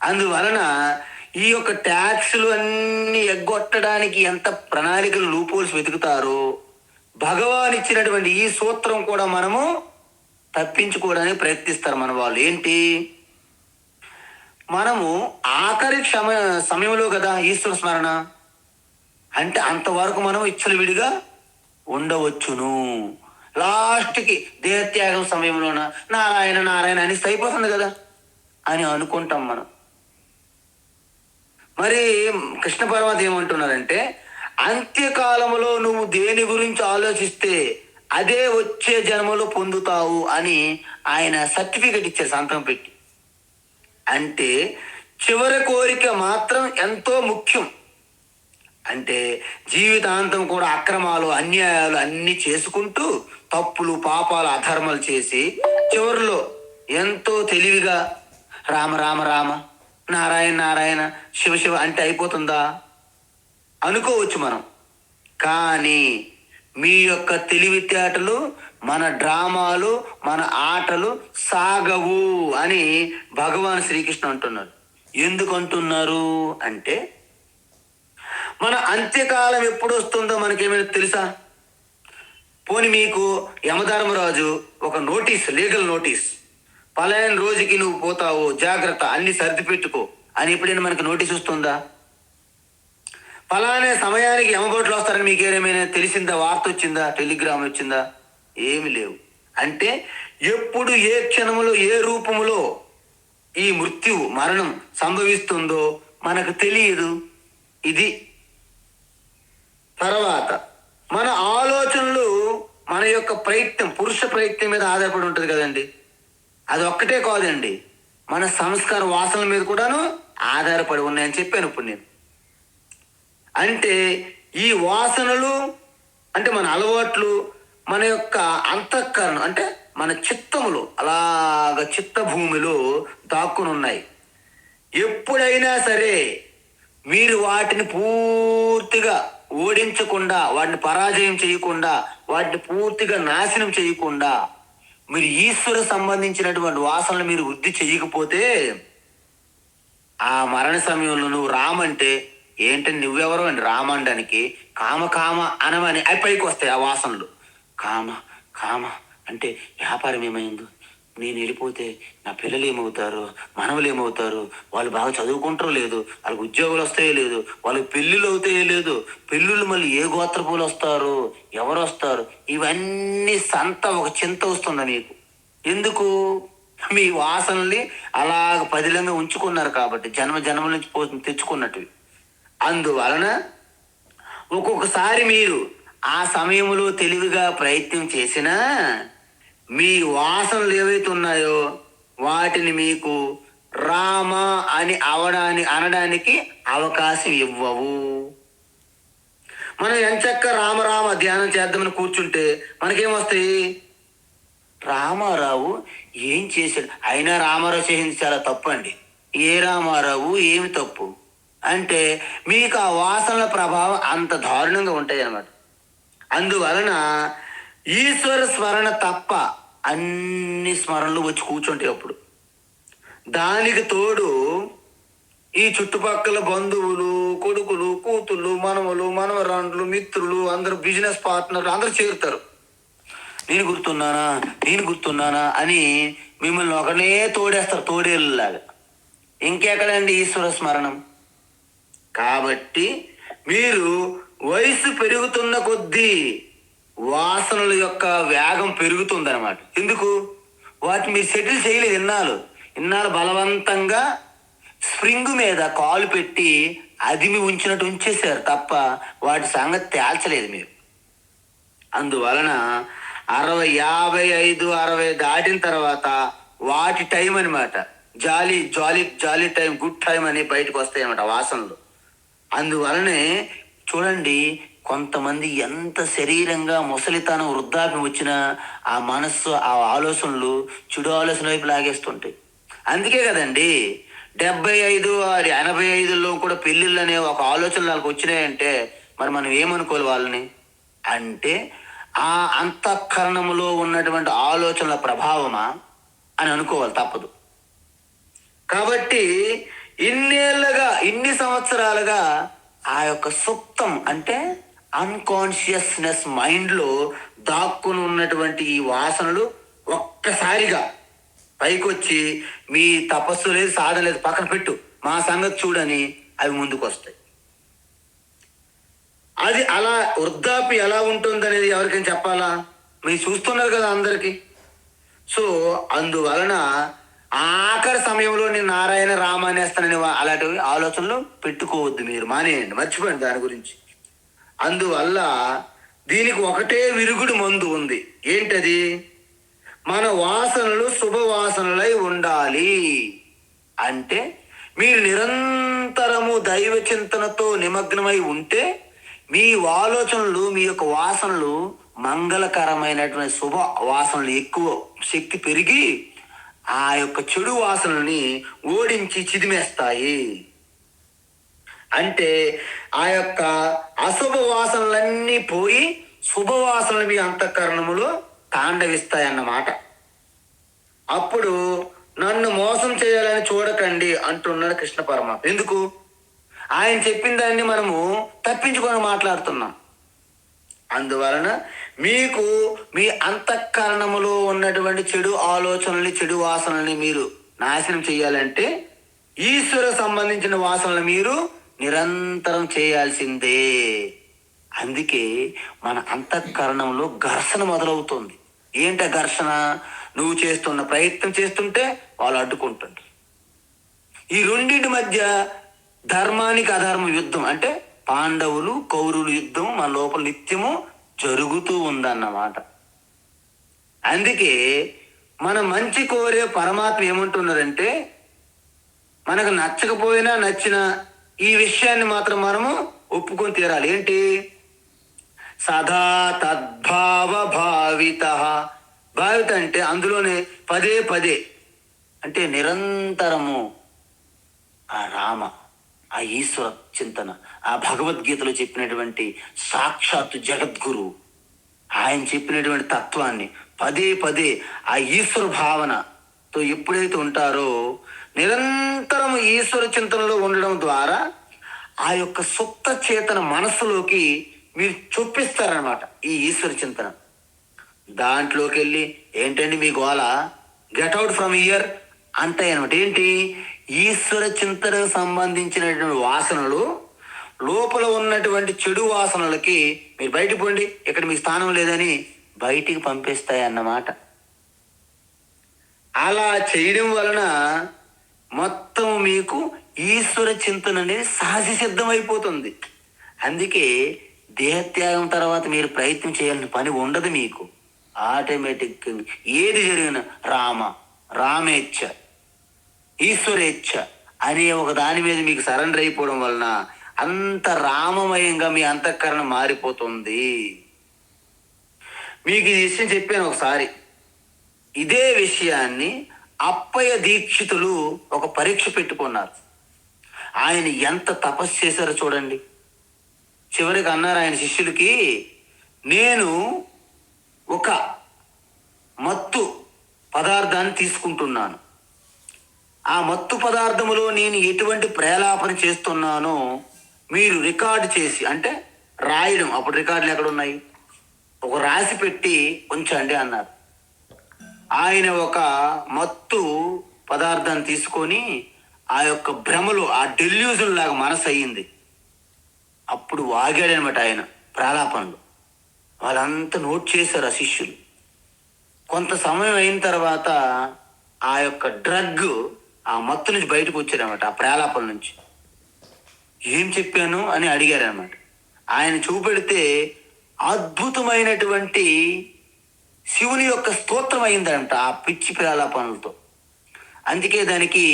అందువలన ఈ యొక్క ట్యాక్స్లు అన్ని ఎగ్గొట్టడానికి ఎంత ప్రణాళికలు, లూపోల్స్ వెతుకుతారో భగవాన్ ఇచ్చినటువంటి ఈ సూత్రం కూడా మనము తప్పించుకోవడానికి ప్రయత్నిస్తారు మన వాళ్ళు. ఏంటి? మనము ఆఖరి సమయంలో కదా ఈశ్వర స్మరణ అంటే అంతవరకు మనం విడిగా ఉండవచ్చును. లాస్ట్కి దేహత్యాగం సమయంలోన నారాయణ నారాయణ అని అయిపోతుంది కదా అని అనుకుంటాం మనం. మరి కృష్ణ పరమాత్మ ఏమంటున్నారంటే, అంత్యకాలంలో నువ్వు దేని గురించి ఆలోచిస్తే అదే వచ్చే జన్మలో పొందుతావు అని ఆయన సర్టిఫికెట్ ఇచ్చారు సంతకం పెట్టి. అంటే చివరి కోరిక మాత్రం ఎంతో ముఖ్యం. అంటే జీవితాంతం కూడా అక్రమాలు, అన్యాయాలు అన్ని చేసుకుంటూ తప్పులు, పాపాలు, అధర్మాలు చేసి చివరిలో ఎంతో తెలివిగా రామ రామ రామ, నారాయణ నారాయణ, శివ శివ అంటే అయిపోతుందా అనుకోవచ్చు మనం. కానీ మీ యొక్క తెలివితేటలు, మన డ్రామాలు, మన ఆటలు సాగవు అని భగవాన్ శ్రీకృష్ణ అంటున్నారు. ఎందుకు అంటున్నారు అంటే, మన అంత్యకాలం ఎప్పుడు వస్తుందో మనకేమైనా తెలుసా? పోని మీకు యమధర్మరాజు ఒక నోటీస్, లీగల్ నోటీస్, పలానా రోజుకి నువ్వు పోతావు, జాగ్రత్త, అన్ని సర్ది పెట్టుకో అని ఎప్పుడైనా మనకు నోటీస్ వస్తుందా? పలానా సమయానికి యమబోట్లు వస్తారని మీకు ఏమైనా తెలిసిందా? వార్త వచ్చిందా? టెలిగ్రామ్ వచ్చిందా? ఏమి లేవు. అంటే ఎప్పుడు, ఏ క్షణములో, ఏ రూపములో ఈ మృత్యువు, మరణం సంభవిస్తుందో మనకు తెలియదు. ఇది తర్వాత మన ఆలోచనలు, మన యొక్క ప్రయత్నం, పురుష ప్రయత్నం మీద ఆధారపడి ఉంటుంది కదండి. అది ఒక్కటే కాదండి, మన సంస్కార వాసనల మీద కూడాను ఆధారపడి ఉన్నాయని చెప్పాను ఇప్పుడు నేను. అంటే ఈ వాసనలు అంటే మన అలవాట్లు, మన యొక్క అంతఃకరణం అంటే మన చిత్తములు అలాగ చిత్త భూమిలో దాక్కుని ఉన్నాయి. ఎప్పుడైనా సరే మీరు వాటిని పూర్తిగా ఓడించకుండా, వాటిని పరాజయం చేయకుండా, వాటిని పూర్తిగా నాశనం చేయకుండా మీరు ఈశ్వర సంబంధించినటువంటి వాసనలు మీరు వృద్ధి చేయకపోతే ఆ మరణ సమయంలో నువ్వు రామంటే ఏంటంటే నువ్వెవరో అండి రామండానికి, కామ కామ అనమని అవి పైకి వస్తాయి ఆ వాసనలు. కామ కామ అంటే వ్యాపారం ఏమైందో, నేను వెళ్ళిపోతే నా పిల్లలు ఏమవుతారు, మనవలు ఏమవుతారు, వాళ్ళు బాగా చదువుకుంటారో లేదు, వాళ్ళకి ఉద్యోగాలు వస్తాయో లేదు, వాళ్ళకి పెళ్ళిళ్ళు అవుతాయో లేదు, పెళ్ళిళ్ళు మళ్ళీ ఏ గోత్రపులు వస్తారు, ఎవరు వస్తారు, ఇవన్నీ ఒక చింత వస్తుంది మీకు. ఎందుకు? మీ వాసనల్ని అలాగ పదిలంగా ఉంచుకున్నారు కాబట్టి, జన్మ జన్మల నుంచి తెచ్చుకున్నట్టు. అందువలన ఒక్కొక్కసారి మీరు ఆ సమయంలో తెలివిగా ప్రయత్నం చేసినా మీ వాసనలు ఏవైతే ఉన్నాయో వాటిని మీకు రామ అని అనడానికి అవకాశం ఇవ్వవు. మనం ఎంచక్క రామరామ ధ్యానం చేద్దామని కూర్చుంటే మనకేమొస్తాయి? రామారావు ఏం చేశాడు, అయినా రామారావు చేసింది చాలా తప్పు అండి. ఏ రామారావు ఏమి తప్పు అంటే మీకు ఆ వాసనల ప్రభావం అంత దారుణంగా ఉంటాయి అన్నమాట. అందువలన ఈశ్వర స్మరణ తప్ప అన్ని స్మరణలు వచ్చి కూర్చుంటాయి. అప్పుడు దానికి తోడు ఈ చుట్టుపక్కల బంధువులు, కొడుకులు, కూతుళ్ళు, మనవలు, మనవరాండ్లు, మిత్రులు, అందరూ బిజినెస్ పార్ట్నర్లు అందరూ చేరుతారు. నేను గుర్తున్నానా అని మిమ్మల్ని ఒకనే తోడేస్తారు, తోడేళ్ళలాగా. ఇంకెక్కడండి ఈశ్వర స్మరణం? కాబట్టి మీరు వయసు పెరుగుతున్న కొద్దీ వాసనల యొక్క వేగం పెరుగుతుందన్నమాట. ఎందుకు? వాటిని మీరు సెటిల్ చేయలేదు. ఇన్నాళ్ళు బలవంతంగా స్ప్రింగ్ మీద కాలు పెట్టి అదిమి ఉంచినట్టు ఉంచేశారు తప్ప వాటి సంగతి తేల్చలేదు మీరు. అందువలన 60, 55, 60 దాటిన తర్వాత వాటి టైం అనమాట, జాలీ టైం, గుడ్ టైం అని బయటకు వస్తాయి అన్నమాట వాసనలు. అందువలనే చూడండి, కొంతమంది ఎంత శరీరంగా ముసలితనం, వృద్ధాప్యం వచ్చినా ఆ మనస్సు, ఆ ఆలోచనలు చెడు ఆలోచన వైపు లాగేస్తుంటాయి. అందుకే కదండి 75, 85లో కూడా పెళ్ళిళ్ళు అనే ఒక ఆలోచనలు వాళ్ళకి వచ్చినాయంటే మరి మనం ఏమనుకోవాలి వాళ్ళని అంటే ఆ అంతఃకరణములో ఉన్నటువంటి ఆలోచనల ప్రభావమా అని అనుకోవాలి, తప్పదు. కాబట్టి ఇన్ని సంవత్సరాలుగా ఆ యొక్క సుప్తం అంటే అన్కాన్షియస్నెస్ మైండ్లో దాక్కుని ఉన్నటువంటి ఈ వాసనలు ఒక్కసారిగా పైకొచ్చి మీ తపస్సు లేదు, సాధన లేదు, పక్కన పెట్టు, మా సంగతి చూడని అవి ముందుకు వస్తాయి. అది అలా వృద్ధాప్యం ఎలా ఉంటుంది అనేది ఎవరికైనా చెప్పాలా? మీరు చూస్తున్నారు కదా అందరికీ. సో అందువలన ఆఖరి సమయంలో నేను నారాయణ రామ అనేస్తానని అలాంటి ఆలోచనలు పెట్టుకోవద్దు, మీరు మానేయండి, మర్చిపోండి దాని గురించి. అందువల్ల దీనికి ఒకటే విరుగుడు మందు ఉంది. ఏంటది? మన వాసనలు శుభవాసనలై ఉండాలి. అంటే మీరు నిరంతరము దైవ చింతనతో నిమగ్నమై ఉంటే మీ ఆలోచనలు, మీ యొక్క వాసనలు మంగళకరమైనటువంటి శుభ వాసనలు ఎక్కువ శక్తి పెరిగి ఆ యొక్క చెడు వాసనల్ని ఓడించి చిదిమేస్తాయి. అంటే ఆ యొక్క అశుభ వాసనలన్నీ పోయి శుభవాసనలు మీ అంతఃకరణములో తాండవిస్తాయన్నమాట. అప్పుడు నన్ను మోసం చేయాలని చూడకండి అంటున్నాడు కృష్ణ పరమాత్మ. ఎందుకు? ఆయన చెప్పిన దాన్ని మనము తప్పించుకొని మాట్లాడుతున్నాం. అందువలన మీకు మీ అంతఃకరణములో ఉన్నటువంటి చెడు ఆలోచనల్ని, చెడు వాసనల్ని మీరు నాశనం చేయాలంటే ఈశ్వర సంబంధించిన వాసనలు మీరు నిరంతరం చేయాల్సిందే. అందుకే మన అంతఃకరణంలో ఘర్షణ మొదలవుతుంది. ఏంట ఘర్షణ? నువ్వు చేస్తున్న ప్రయత్నం చేస్తుంటే వాళ్ళు అడ్డుకుంటుంటారు. ఈ రెండింటి మధ్య ధర్మానికి అధర్మ యుద్ధం, అంటే పాండవులు కౌరవులు యుద్ధం మన లోపల నిత్యము జరుగుతూ ఉందన్నమాట. అందుకే మన మంచి కోరే పరమాత్మ ఏమంటున్నారంటే మనకు నచ్చకపోయినా నచ్చినా ఈ విషయాన్ని మాత్రం మనము ఒప్పుకొని తీరాలి. ఏంటి? సదా తద్భావ భావిత. భావిత అంటే అందులోనే పదే అంటే నిరంతరము ఆ రామ, ఆ ఈశ్వర చింతన, ఆ భగవద్గీతలో చెప్పినటువంటి సాక్షాత్తు జగద్గురు ఆయన చెప్పినటువంటి తత్వాన్ని పదే ఆ ఈశ్వర భావనతో ఎప్పుడైతే ఉంటారో, నిరంతరం ఈశ్వర చింతనలో ఉండడం ద్వారా ఆ యొక్క సుప్త చేతన మనస్సులోకి మీరు చొప్పిస్తారనమాట ఈ ఈశ్వర చింతన. దాంట్లోకి వెళ్ళి ఏంటండి మీ గోల, గెట్ అవుట్ ఫ్రమ్ ఇయర్ అంటాయి అనమాట. ఏంటి? ఈశ్వర చింతనకు సంబంధించినటువంటి వాసనలు, లోపల ఉన్నటువంటి చెడు వాసనలకి మీరు బయట పోండి, ఇక్కడ మీకు స్థానం లేదని బయటికి పంపిస్తాయి అన్నమాట. అలా చేయడం వలన మొత్తం మీకు ఈశ్వర చింతన అనేది సహజ సిద్ధమైపోతుంది. అందుకే దేహత్యాగం తర్వాత మీరు ప్రయత్నం చేయాల్సిన పని ఉండదు మీకు. ఆటోమేటిక్ ఏది జరిగిన రామేచ్ఛ, ఈశ్వరేచ్ఛ అనే ఒక దాని మీద మీకు సరెండర్ అయిపోవడం వలన అంత రామమయంగా మీ అంతఃకరణ మారిపోతుంది. మీకు ఈ విషయం చెప్పాను ఒకసారి. ఇదే విషయాన్ని అప్పయ్య దీక్షితులు ఒక పరీక్ష పెట్టుకున్నారు. ఆయన ఎంత తపస్సు చేశారో చూడండి. చివరికి అన్నారు ఆయన శిష్యుడికి, నేను ఒక మత్తు పదార్థాన్ని తీసుకుంటున్నాను, ఆ మత్తు పదార్థములో నేను ఎటువంటి ప్రేలాపన చేస్తున్నానో మీరు రికార్డు చేసి, అంటే రాయడం, అప్పుడు రికార్డులు ఎక్కడున్నాయి, ఒక రాసి పెట్టి ఉంచండి అన్నారు. ఆయన ఒక మత్తు పదార్థాన్ని తీసుకొని ఆ యొక్క భ్రమలో, ఆ డెల్యూజన్ లాగా మనసు అయ్యింది. అప్పుడు వాగాడనమాట ఆయన ప్రాలాపనలు. వాళ్ళంతా నోట్ చేశారు ఆ శిష్యులు. కొంత సమయం అయిన తర్వాత ఆ యొక్క డ్రగ్ ఆ మత్తు నుంచి బయటకు వచ్చారనమాట, ఆ ప్రాలాపన నుంచి. ఏం చెప్పాను అని అడిగారనమాట. ఆయన చూపెడితే అద్భుతమైనటువంటి శివుని యొక్క స్తోత్రం అయిందంట ఆ పిచ్చి ప్రాలాపనలతో. అందుకే దానికి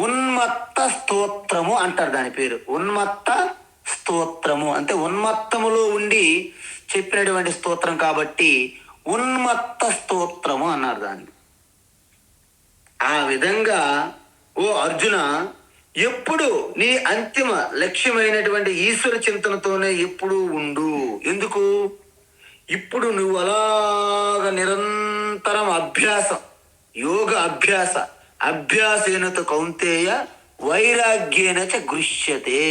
ఉన్మత్త స్తోత్రము అంటారు. దాని పేరు ఉన్మత్త స్తోత్రము. అంటే ఉన్మత్తములో ఉండి చెప్పినటువంటి స్తోత్రం కాబట్టి ఉన్మత్త స్తోత్రము అన్నారు దాన్ని. ఆ విధంగా ఓ అర్జున, ఎప్పుడు నీ అంతిమ లక్ష్యమైనటువంటి ఈశ్వర చింతనతోనే ఎప్పుడూ ఉండు. ఎందుకు? ఇప్పుడు నువ్వు అలాగ నిరంతరం అభ్యాసం, యోగ అభ్యాసేనతో కౌంతేయ వైరాగ్యేన చ గృహ్యతే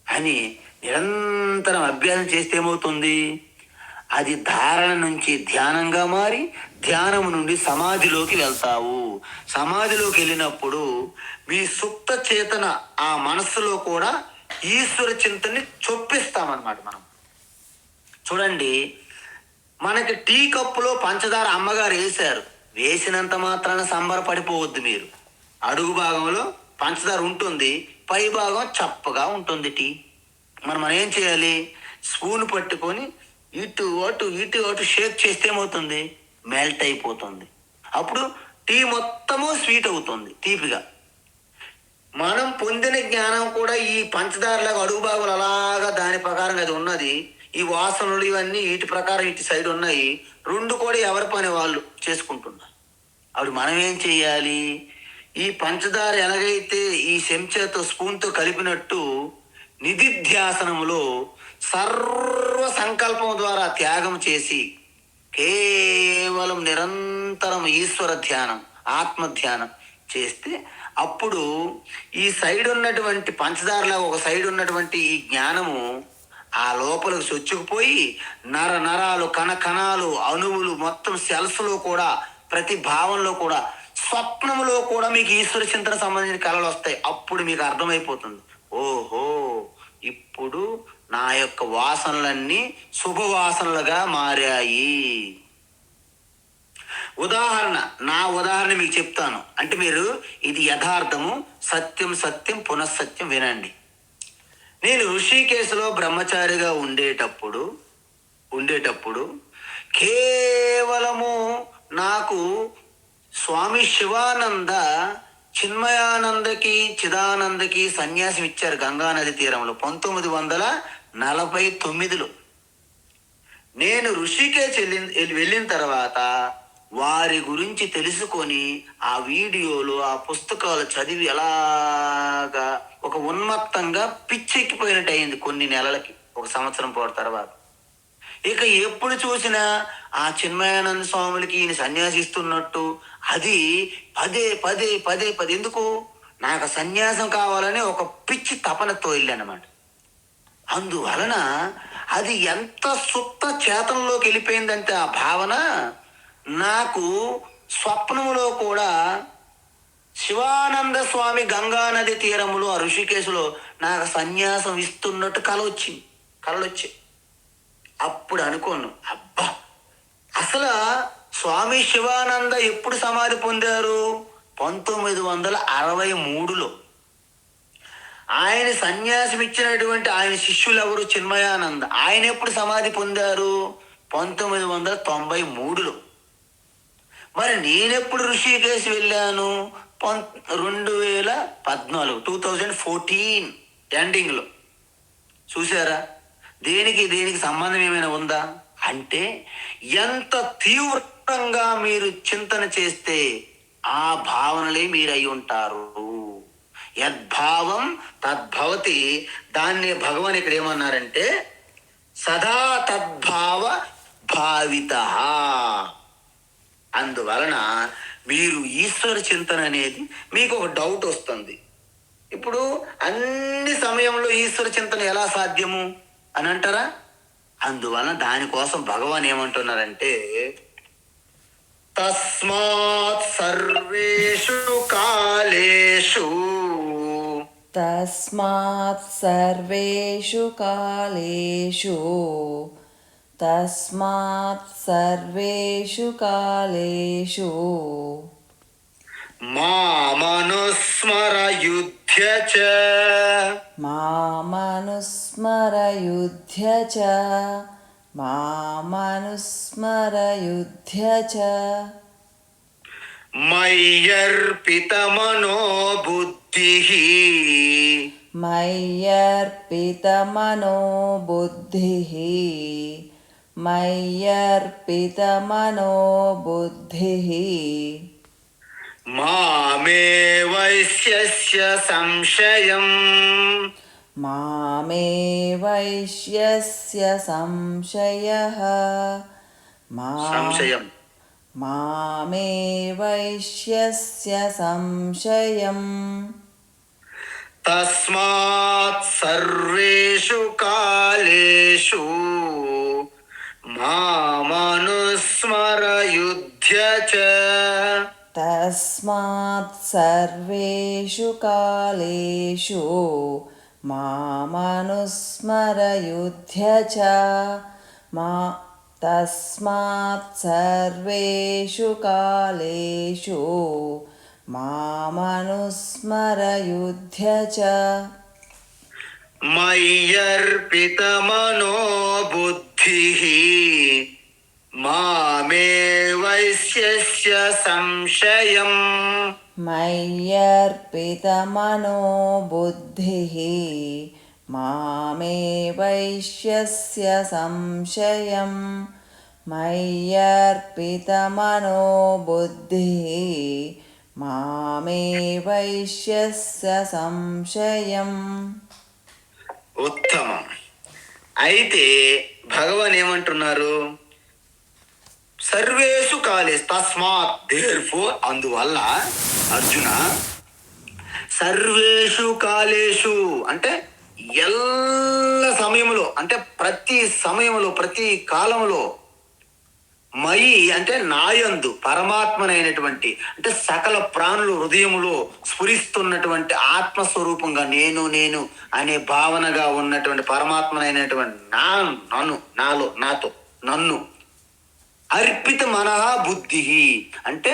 అని నిరంతరం అభ్యాసం చేస్తే ఏమవుతుంది? అది ధారణ నుంచి ధ్యానంగా మారి, ధ్యానం నుండి సమాధిలోకి వెళ్తావు. సమాధిలోకి వెళ్ళినప్పుడు మీ సుప్త చేతన ఆ మనస్సులో కూడా ఈశ్వర చింతనని చొప్పిస్తామన్నమాట మనం. చూడండి, మనకి టీ కప్పులో పంచదార అమ్మగారు వేశారు, వేసినంత మాత్రాన సంబరపడిపోవద్దు మీరు. అడుగు భాగంలో పంచదార ఉంటుంది, పై భాగం చప్పగా ఉంటుంది టీ. మనం ఏం చేయాలి? స్పూన్ పట్టుకొని ఇటు అటు షేక్ చేస్తే ఏమవుతుంది? మెల్ట్ అయిపోతుంది. అప్పుడు టీ మొత్తము స్వీట్ అవుతుంది, తీపిగా. మనం పొందిన జ్ఞానం కూడా ఈ పంచదారలాగా అడుగు భాగాలు అలాగా దాని ప్రకారం అది ఉన్నది. ఈ వాసనలు ఇవన్నీ వీటి ప్రకారం ఇటు సైడ్ ఉన్నాయి. రెండు కూడా ఎవరి పని వాళ్ళు చేసుకుంటున్నారు. అప్పుడు మనం ఏం చెయ్యాలి? ఈ పంచదార ఎలాగైతే ఈ చెంచాతో స్పూన్తో కలిపినట్టు నిధిధ్యాసనములో సర్వ సంకల్పం ద్వారా త్యాగం చేసి కేవలం నిరంతరం ఈశ్వర ధ్యానం, ఆత్మధ్యానం చేస్తే అప్పుడు ఈ సైడ్ ఉన్నటువంటి పంచదారలా ఒక సైడ్ ఉన్నటువంటి ఈ జ్ఞానము ఆ లోపలికి చొచ్చుకుపోయి నరాలు, కణకణాలు, అణువులు, మొత్తం సెల్స్లో కూడా, ప్రతి భావంలో కూడా, స్వప్నంలో కూడా మీకు ఈశ్వర చింతన సంబంధించిన కళలు వస్తాయి. అప్పుడు మీకు అర్థమైపోతుంది, ఓహో ఇప్పుడు నా యొక్క వాసనలన్నీ శుభవాసనలుగా మారాయి. నా ఉదాహరణ మీకు చెప్తాను. అంటే మీరు ఇది యథార్థము, సత్యం పునఃసత్యం వినండి. నేను ఋషికేశలో బ్రహ్మచారిగా ఉండేటప్పుడు కేవలము నాకు స్వామి శివానంద చిదానందకి సన్యాసం ఇచ్చారు గంగానది తీరంలో 1949లో. నేను ఋషికేశ్ వెళ్ళిన తర్వాత వారి గురించి తెలుసుకొని ఆ వీడియోలు, ఆ పుస్తకాలు చదివి ఎలాగా ఒక ఉన్మత్తంగా పిచ్చెక్కిపోయినట్టు అయింది కొన్ని నెలలకి, 1 సంవత్సరం పోయిన తర్వాత. ఇక ఎప్పుడు చూసినా ఆ చిన్మయానంద స్వాములకి ఈయన సన్యాసిస్తున్నట్టు అది పదే ఎందుకు నాకు సన్యాసం కావాలని ఒక పిచ్చి తపనతో వెళ్ళానమాట. అందువలన అది ఎంత సుప్త చేతనలోకి వెళ్ళిపోయిందంటే ఆ భావన, నాకు స్వప్నములో కూడా శివానంద స్వామి గంగా నది తీరములో ఆ ఋషికేశులో నాకు సన్యాసం ఇస్తున్నట్టు కలొచ్చి అప్పుడు అనుకోను, అబ్బా అసలు స్వామి శివానంద ఎప్పుడు సమాధి పొందారు? 1963లో. ఆయన సన్యాసం ఇచ్చినటువంటి ఆయన శిష్యులు ఎవరు? చిన్మయానంద. ఆయన ఎప్పుడు సమాధి పొందారు? 1993లో. మరి నేనెప్పుడు ఋషికేశ్ వెళ్ళాను? 2014, 2014 ఎండింగ్లో. చూసారా, దేనికి సంబంధం ఏమైనా ఉందా? అంటే ఎంత తీవ్రంగా మీరు చింతన చేస్తే ఆ భావనలే మీరు అయి ఉంటారు. యద్భావం తద్భవతి. దాన్ని భగవాన్ ఇక్కడ ఏమన్నారంటే సదా తద్భావ భావిత. అందువలన మీరు ఈశ్వర చింతన అనేది మీకు ఒక డౌట్ వస్తుంది. ఇప్పుడు అన్ని సమయంలో ఈశ్వర చింతన ఎలా సాధ్యము అని అంటారా? అందువలన దానికోసం భగవాన్ ఏమంటున్నారంటే తస్మాత్ సర్వేషు కాలేషు తస్మాత్ సర్వేషు కాలేషు తస్మాత్ సర్వేషు కాలేషు మామనుస్మర యుధ్య చ మామనుస్మర యుధ్య చ మామనుస్మర యుధ్య చ మయ్యర్పితమనో బుద్ధిః మయ్యర్పితమనో బుద్ధిః మయ్యర్పితమనో బుద్ధిః మామే వైశ్యస్య సంశయం మామే వైశ్యస్య సంశయః సంశయం మామే వైశ్యస్య సంశయం తస్మాత్ సర్వేషు కాలేషు మామనుస్మర యుధ్య చ తస్మాత్ సర్వేషు కాలేషు మామనుస్మర యుధ్య చ తస్మాత్ సర్వేషు కాలేషు మామనుస్మర యుధ్య చ మయ్యర్పితమనో బుద్ధిః మామే వైశ్యస్య సంశయం మయ్యర్పితమనో బుద్ధిః మామే వైశ్యస్య సంశయం మయ్యర్పితమనో బుద్ధిః మామే వైశ్యస్య సంశయం. ఉత్తమం. అయితే భగవాన్ ఏమంటున్నారు? సర్వేషు కాలేషు తస్మాత్ దేర్ఫోర్, అందువల్ల అర్జున సర్వేషు కాలేషు అంటే ఎల్ల సమయంలో, అంటే ప్రతి సమయంలో ప్రతి కాలంలో, మయి అంటే నాయందు పరమాత్మనైనటువంటి, అంటే సకల ప్రాణులు హృదయములో స్ఫురిస్తున్నటువంటి ఆత్మస్వరూపంగా నేను నేను అనే భావనగా ఉన్నటువంటి పరమాత్మనైనటువంటి నాతో నన్ను అర్పిత మనః బుద్ధి అంటే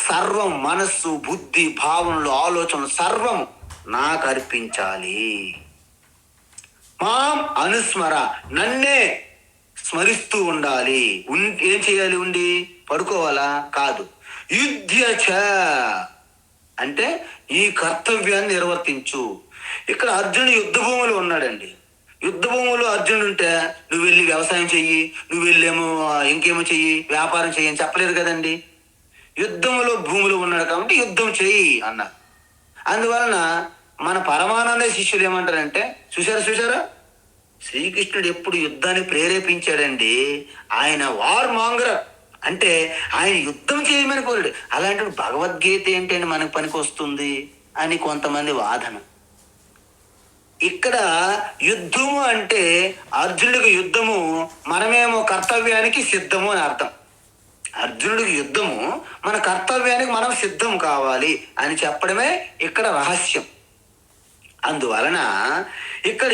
సర్వం, మనస్సు బుద్ధి భావనలు ఆలోచనలు సర్వం నాకు అర్పించాలి. మాం అనుస్మర, నన్నే స్మరిస్తూ ఉండాలి. ఏం చేయాలి? ఉండి పడుకోవాలా? కాదు. యుధ్య చ అంటే ఈ కర్తవ్యాన్ని నిర్వర్తించు. ఇక్కడ అర్జునుడు యుద్ధ భూమిలో ఉన్నాడండి. యుద్ధ భూమిలో అర్జునుడు ఉంటే నువ్వు వెళ్ళి వ్యవసాయం చెయ్యి, నువ్వు వెళ్ళేమో ఇంకేమో చెయ్యి, వ్యాపారం చెయ్యి అని చెప్పలేరు కదండి. యుద్ధంలో భూమిలో ఉన్నాడు కాబట్టి యుద్ధం చెయ్యి అన్నారు. అందువలన మన పరమానంద శిష్యులు ఏమంటారంటే, చూసారా శ్రీకృష్ణుడు ఎప్పుడు యుద్ధాన్ని ప్రేరేపించాడండి. ఆయన వార్ మాంగర్ అంటే ఆయన యుద్ధం చేయమని కోరాడు. అలాంటి భగవద్గీత ఏంటంటే మనకు పనికి వస్తుంది అని కొంతమంది వాదన. ఇక్కడ యుద్ధము అంటే అర్జునుడికి యుద్ధము, మనమేమో కర్తవ్యానికి సిద్ధము అని అర్థం. అర్జునుడికి యుద్ధము, మన కర్తవ్యానికి మనం సిద్ధం కావాలి అని చెప్పడమే ఇక్కడ రహస్యం. అందువలన ఇక్కడ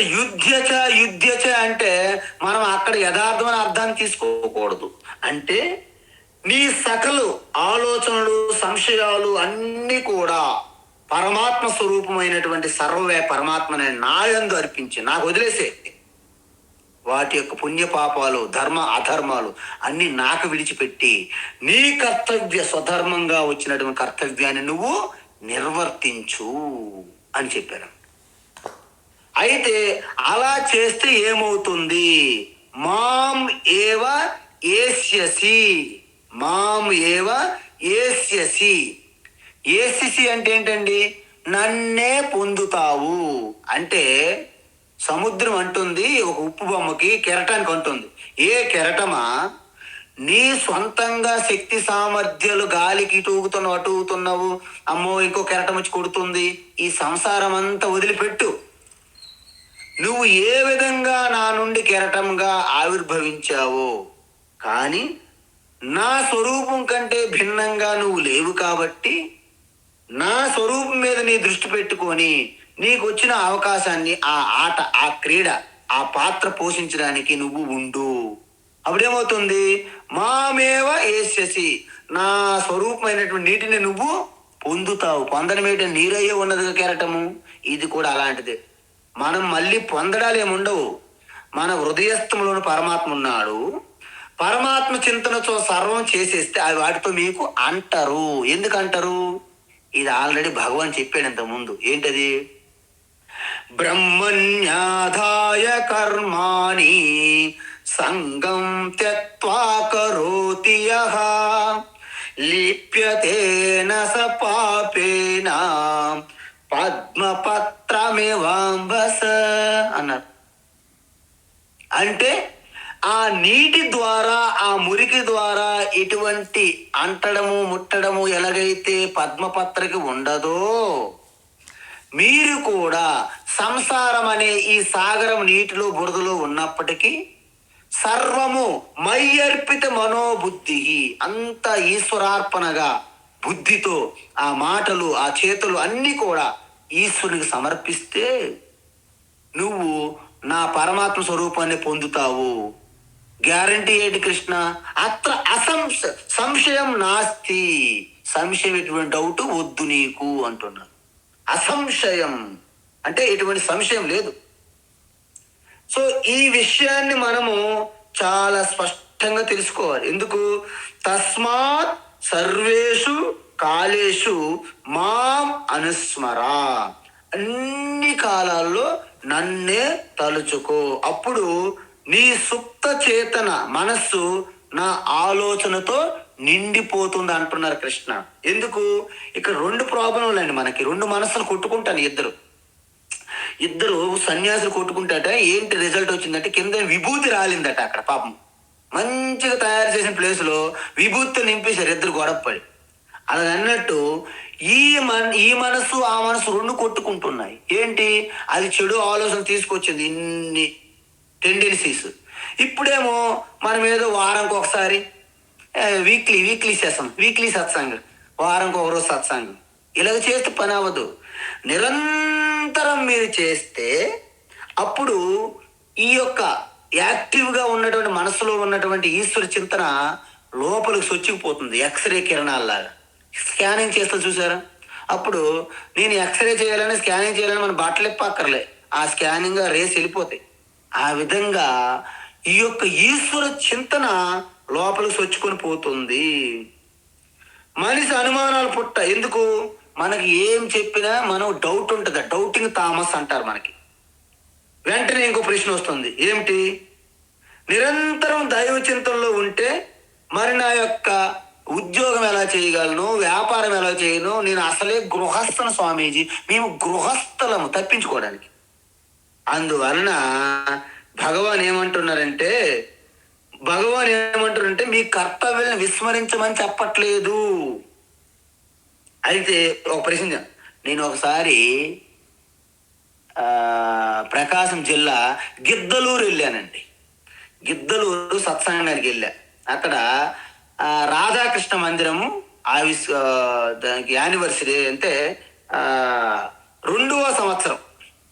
యుధ్యచ అంటే మనం అక్కడ యథార్థమైన అర్థాన్ని తీసుకోకూడదు. అంటే నీ సకలు ఆలోచనలు, సంశయాలు అన్నీ కూడా పరమాత్మ స్వరూపమైనటువంటి సర్వవే పరమాత్మనే నాయందు అర్పించి నాకు వదిలేసే. వాటి యొక్క పుణ్యపాపాలు, ధర్మ అధర్మాలు అన్ని నాకు విడిచిపెట్టి నీ కర్తవ్య స్వధర్మంగా వచ్చినటువంటి కర్తవ్యాన్ని నువ్వు నిర్వర్తించు అని చెప్పారు. అయితే అలా చేస్తే ఏమవుతుంది? మాం ఏవ ఏస్యసి, మాం ఏవ ఏస్యసి. ఏస్యసి అంటే ఏంటండి? నన్నే పొందుతావు అంటే సముద్రం అంటుంది ఒక ఉప్పు బొమ్మకి, కెరటానికి అంటుంది, ఏ కెరటమా నీ సొంతంగా శక్తి సామర్థ్యాలు గాలికి ఇటు ఊగుతున్నావు, అటు ఊగుతున్నావు, అమ్మో ఇంకో కెరటం వచ్చి కొడుతుంది, ఈ సంసారం అంతా వదిలిపెట్టు. నువ్వు ఏ విధంగా నా నుండి కెరటంగా ఆవిర్భవించావో కానీ నా స్వరూపం కంటే భిన్నంగా నువ్వు లేవు కాబట్టి నా స్వరూపం మీద నీ దృష్టి పెట్టుకొని నీకు వచ్చిన అవకాశాన్ని, ఆ ఆట, ఆ క్రీడ, ఆ పాత్ర పోషించడానికి నువ్వు ఉండు. అప్పుడేమవుతుంది? మామేవ ఏస్యసి, నా స్వరూపమైనటువంటి నీటిని నువ్వు పొందుతావు. పొందడమేట నీరయ్యే ఉన్నది కెరటము. ఇది కూడా అలాంటిదే. మనం మళ్ళీ పొందడాలు ఏముండవు. మన హృదయస్థంలోని పరమాత్మ ఉన్నాడు. పరమాత్మ చింతనతో సర్వం చేసేస్తే అవి వాటితో మీకు అంటారు. ఎందుకు అంటారు? ఇది ఆల్రెడీ భగవాన్ చెప్పాడు ఇంత ముందు. ఏంటది? బ్రహ్మణ్యాధాయ కర్మాణి సంగం త్యక్త్వా కరోతి యః లిప్యతేన స పాపేన పద్మపత్రమివాంబస అన్నారు. అంటే ఆ నీటి ద్వారా, ఆ మురికి ద్వారా ఎటువంటి అంటడము ముట్టడము ఎలాగైతే పద్మపత్రకి ఉండదో, మీరు కూడా సంసారం అనే ఈ సాగరం నీటిలో బురదలో ఉన్నప్పటికీ సర్వము మయ్యర్పిత మనోబుద్ధి, అంత ఈశ్వరార్పణగా బుద్ధితో ఆ మాటలు, ఆ చేతులు అన్నీ కూడా ఈశ్వరునికి సమర్పిస్తే నువ్వు నా పరమాత్మ స్వరూపాన్ని పొందుతావు. గ్యారంటీ ఏంటి కృష్ణ? అత్ర సంశయం నాస్తి, సంశయం ఎటువంటి డౌట్ వద్దు నీకు అంటున్నారు. అసంశయం అంటే ఎటువంటి సంశయం లేదు. సో ఈ విషయాన్ని మనము చాలా స్పష్టంగా తెలుసుకోవాలి. ఎందుకు? తస్మాత్ సర్వేషు కాలేషు మాం అనుస్మరా, అన్ని కాలాల్లో నన్నే తలుచుకో. అప్పుడు నీ సుప్త చేతన మనస్సు నా ఆలోచనతో నిండిపోతుంది అంటున్నారు కృష్ణ. ఎందుకు? ఇక్కడ రెండు ప్రాబ్లంలు అండి మనకి. రెండు మనస్సులు కొట్టుకుంటాను. ఇద్దరు సన్యాసులు కొట్టుకుంటాట. ఏంటి రిజల్ట్ వచ్చిందంటే కింద విభూతి రాలిందట. అక్కడ పాపం మంచిగా తయారు చేసిన ప్లేస్లో విభూతితో నింపేశారు ఇద్దరు గొడవపడి. అలా అన్నట్టు ఈ మనసు ఆ మనసు రెండు కొట్టుకుంటున్నాయి. ఏంటి? అది చెడు ఆలోచన తీసుకొచ్చింది, ఇన్ని టెండెన్సీస్. ఇప్పుడేమో మనం ఏదో వారానికి ఒకసారి వీక్లీ సెషన్, వీక్లీ సత్సంగం, వారానికి ఒక రోజు సత్సంగం, ఇలాగ చేస్తే పని అవ్వదు. నిరంతరం మీరు చేస్తే అప్పుడు ఈ యొక్క యాక్టివ్గా ఉన్నటువంటి మనసులో ఉన్నటువంటి ఈశ్వర చింతన లోపలికి సొచ్చుకుపోతుంది. ఎక్స్రే కిరణాల్లాగా స్కానింగ్ చేస్తే చూసారా? అప్పుడు నేను ఎక్స్రే చేయాలని, స్కానింగ్ చేయాలని మన బట్టలు ఇప్పక్కర్లే, ఆ స్కానింగ్ రేస్ వెళ్ళిపోతాయి. ఆ విధంగా ఈ యొక్క ఈశ్వర చింతన లోపలికి సొచ్చుకొని పోతుంది. మనిషి అనుమానాలు పుట్ట. ఎందుకు? మనకి ఏం చెప్పినా మనం డౌట్ ఉంటుంది. డౌటింగ్ థామస్ అంటారు మనకి. వెంటనే ఇంకో ప్రశ్న వస్తుంది. ఏమిటి? నిరంతరం దైవ చింతనలో ఉంటే మరి నా యొక్క ఉద్యోగం ఎలా చేయగలను, వ్యాపారం ఎలా చేయను, నేను అసలే గృహస్థన స్వామీజీ, మేము గృహస్థలము తప్పించుకోవడానికి. అందువలన భగవాన్ ఏమంటున్నారంటే మీ కర్తవ్యాలను విస్మరించమని చెప్పట్లేదు. అయితే ఒక ప్రశ్న, నేను ఒకసారి ప్రకాశం జిల్లా గిద్దలూరు వెళ్ళానండి. గిద్దలూరు సత్సంగానికి వెళ్ళా. అక్కడ రాధాకృష్ణ మందిరము దానికి యానివర్సరీ అంటే 2వ సంవత్సరం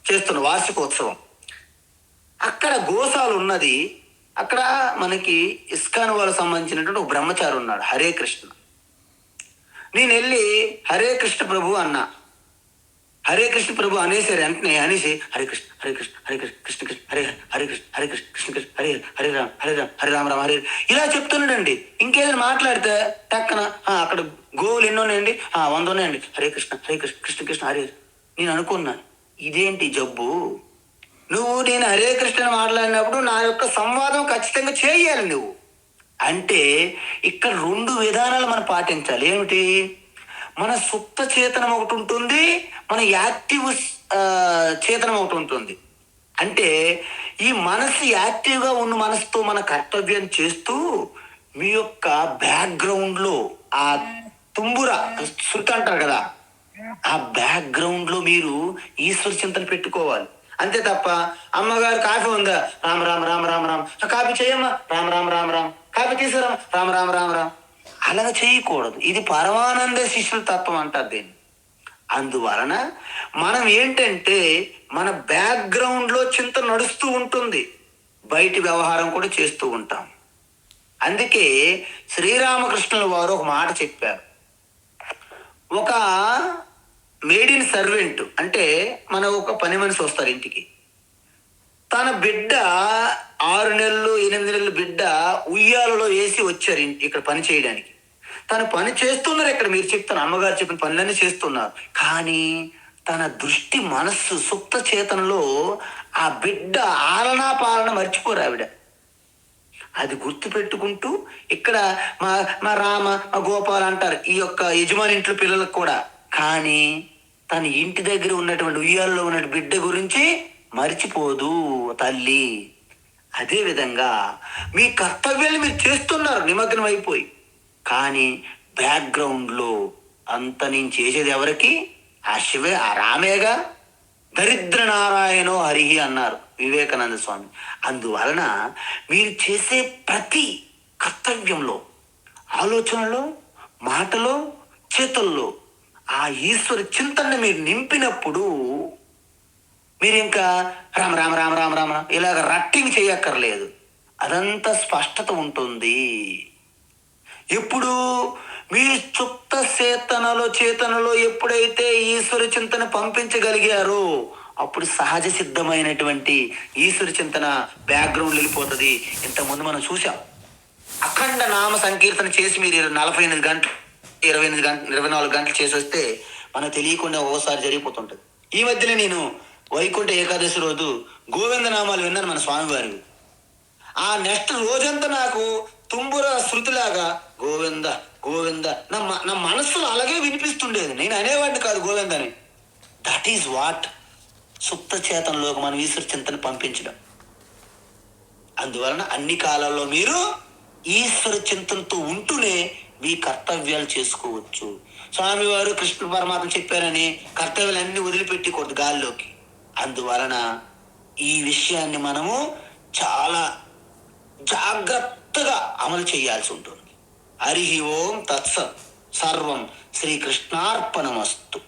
చేస్తున్న వార్షికోత్సవం. అక్కడ గోశాల ఉన్నది. అక్కడ మనకి ఇస్కాన్ వాళ్ళకు సంబంధించినటువంటి ఒక బ్రహ్మచారి ఉన్నాడు, హరే కృష్ణ. నేను వెళ్ళి హరే కృష్ణ ప్రభు అన్నా. హరే కృష్ణ ప్రభు అనేసారు. వెంటనే అనేసి హరే కృష్ణ హరే కృష్ణ హరే కృష్ణ కృష్ణ కృష్ణ హరే హరే కృష్ణ హరే కృష్ణ కృష్ణ కృష్ణ హరే హరే రామ్ హరే రామ్ హరే రామ్ రామ్ హరే ఇలా చెప్తున్నాడండి. ఇంకేదైనా మాట్లాడితే టక్కన అక్కడ గోవులు ఎన్నో ఉన్నాయండి, 100 ఉన్నాయండి, హరే కృష్ణ హరే కృష్ణ కృష్ణ కృష్ణ హరే. నేను అనుకున్నాను, ఇదేంటి జబ్బు? నువ్వు నేను హరే కృష్ణ మాట్లాడినప్పుడు నా యొక్క సంవాదం ఖచ్చితంగా చేయాలి నువ్వు. అంటే ఇక్కడ 2 విధానాలు మనం పాటించాలి. ఏమిటి? మన సుప్త చేతనం ఒకటి ఉంటుంది, మన యాక్టివ్ చేతనం ఒకటి ఉంటుంది. అంటే ఈ మనసు యాక్టివ్గా ఉన్న మనసుతో మన కర్తవ్యం చేస్తూ మీ యొక్క బ్యాక్గ్రౌండ్లో ఆ తుంబుర శృతి అంటారు కదా, ఆ బ్యాక్గ్రౌండ్లో మీరు ఈశ్వర చింతన పెట్టుకోవాలి. అంతే తప్ప అమ్మగారు కాఫీ ఉందా, రామ రామ రామ రామ రామ, కాఫీ చేయమ్మా, రామ రామ రామ రామ, కాఫీ తీసుకురా, రామ రామ రామ రామ, అలాగ చేయకూడదు. ఇది పరమానంద శిష్యుల తత్వం అంటారు దీన్ని. అందువలన మనం ఏంటంటే మన బ్యాక్గ్రౌండ్లో చింతన నడుస్తూ ఉంటుంది, బయటి వ్యవహారం కూడా చేస్తూ ఉంటాం. అందుకే శ్రీరామకృష్ణుల వారు ఒక మాట చెప్పారు. ఒక మేడిన్ సర్వెంట్ అంటే మన ఒక పని మనిషి వస్తారు ఇంటికి. తన బిడ్డ 6 నెలలు 8 నెలల బిడ్డ ఉయ్యాలలో వేసి వచ్చారు ఇక్కడ పని చేయడానికి. తను పని చేస్తున్నారు. ఇక్కడ మీరు చెప్తాను, అమ్మగారు చెప్పిన పనులన్నీ చేస్తున్నారు. కానీ తన దృష్టి మనస్సు సుప్త చేతనలో ఆ బిడ్డ ఆలనా పాలన మర్చిపోరు ఆవిడ. అది గుర్తు పెట్టుకుంటూ ఇక్కడ మా మా రామ మా గోపాల్ అంటారు ఈ యొక్క యజమాని ఇంట్లో పిల్లలకు కూడా. కానీ తన ఇంటి దగ్గర ఉన్నటువంటి ఉయ్యాలలో ఉన్న బిడ్డ గురించి మర్చిపోదు తల్లి. అదేవిధంగా మీ కర్తవ్యాలు మీరు చేస్తున్నారు నిమగ్నం అయిపోయి, కానీ బ్యాక్గ్రౌండ్లో అంత నేను చేసేది ఎవరికి? ఆ శివే, ఆ రామేగా. దరిద్ర నారాయణో హరిహి అన్నారు వివేకానంద స్వామి. అందువలన మీరు చేసే ప్రతి కర్తవ్యంలో, ఆలోచనలో, మాటలో, చేతుల్లో ఆ ఈశ్వర చింతనని మీరు నింపినప్పుడు మీరు ఇంకా రామ రామ రామ రామ రామ ఇలాగ రట్టింగ్ చేయక్కర్లేదు. అదంతా స్పష్టత ఉంటుంది. ఎప్పుడు మీ చుక్త చేతనలో ఎప్పుడైతే ఈశ్వర చింతన పంపించగలిగారో అప్పుడు సహజ సిద్ధమైనటువంటి ఈశ్వర చింతన బ్యాక్గ్రౌండ్ వెళ్ళిపోతుంది. ఇంతకుముందు మనం చూసాం, అఖండ నామ సంకీర్తన చేసి మీరు 48 గంటలు 28 గంటలు 24 గంటలు చేసి వస్తే మనకు తెలియకుండా ఓసారి జరిగిపోతుంటుంది. ఈ మధ్యలో నేను వైకుంఠ ఏకాదశి రోజు గోవింద నామాలు విన్నాను మన స్వామివారి. ఆ నెక్స్ట్ రోజంతా నాకు తుంబుర శృతిలాగా గోవింద గోవింద నా మనస్సులో అలాగే వినిపిస్తుండేది. నేను అనేవాడిని కాదు గోవిందని. దట్ ఈజ్ వాట్ సుప్త చేతనలోకి మనం ఈశ్వర చింతన పంపించడం. అందువలన అన్ని కాలాల్లో మీరు ఈశ్వర చింతనతో ఉంటూనే మీ కర్తవ్యాలు చేసుకోవచ్చు. స్వామివారు కృష్ణ పరమాత్మ చెప్పారని కర్తవ్యాలన్నీ వదిలిపెట్టకూడదు గాల్లోకి. అందువలన ఈ విషయాన్ని మనము చాలా జాగ్రత్తగా అమలు చేయాల్సి ఉంటుంది. హరి ఓం తత్సత్. సర్వం శ్రీకృష్ణార్పణమస్తు.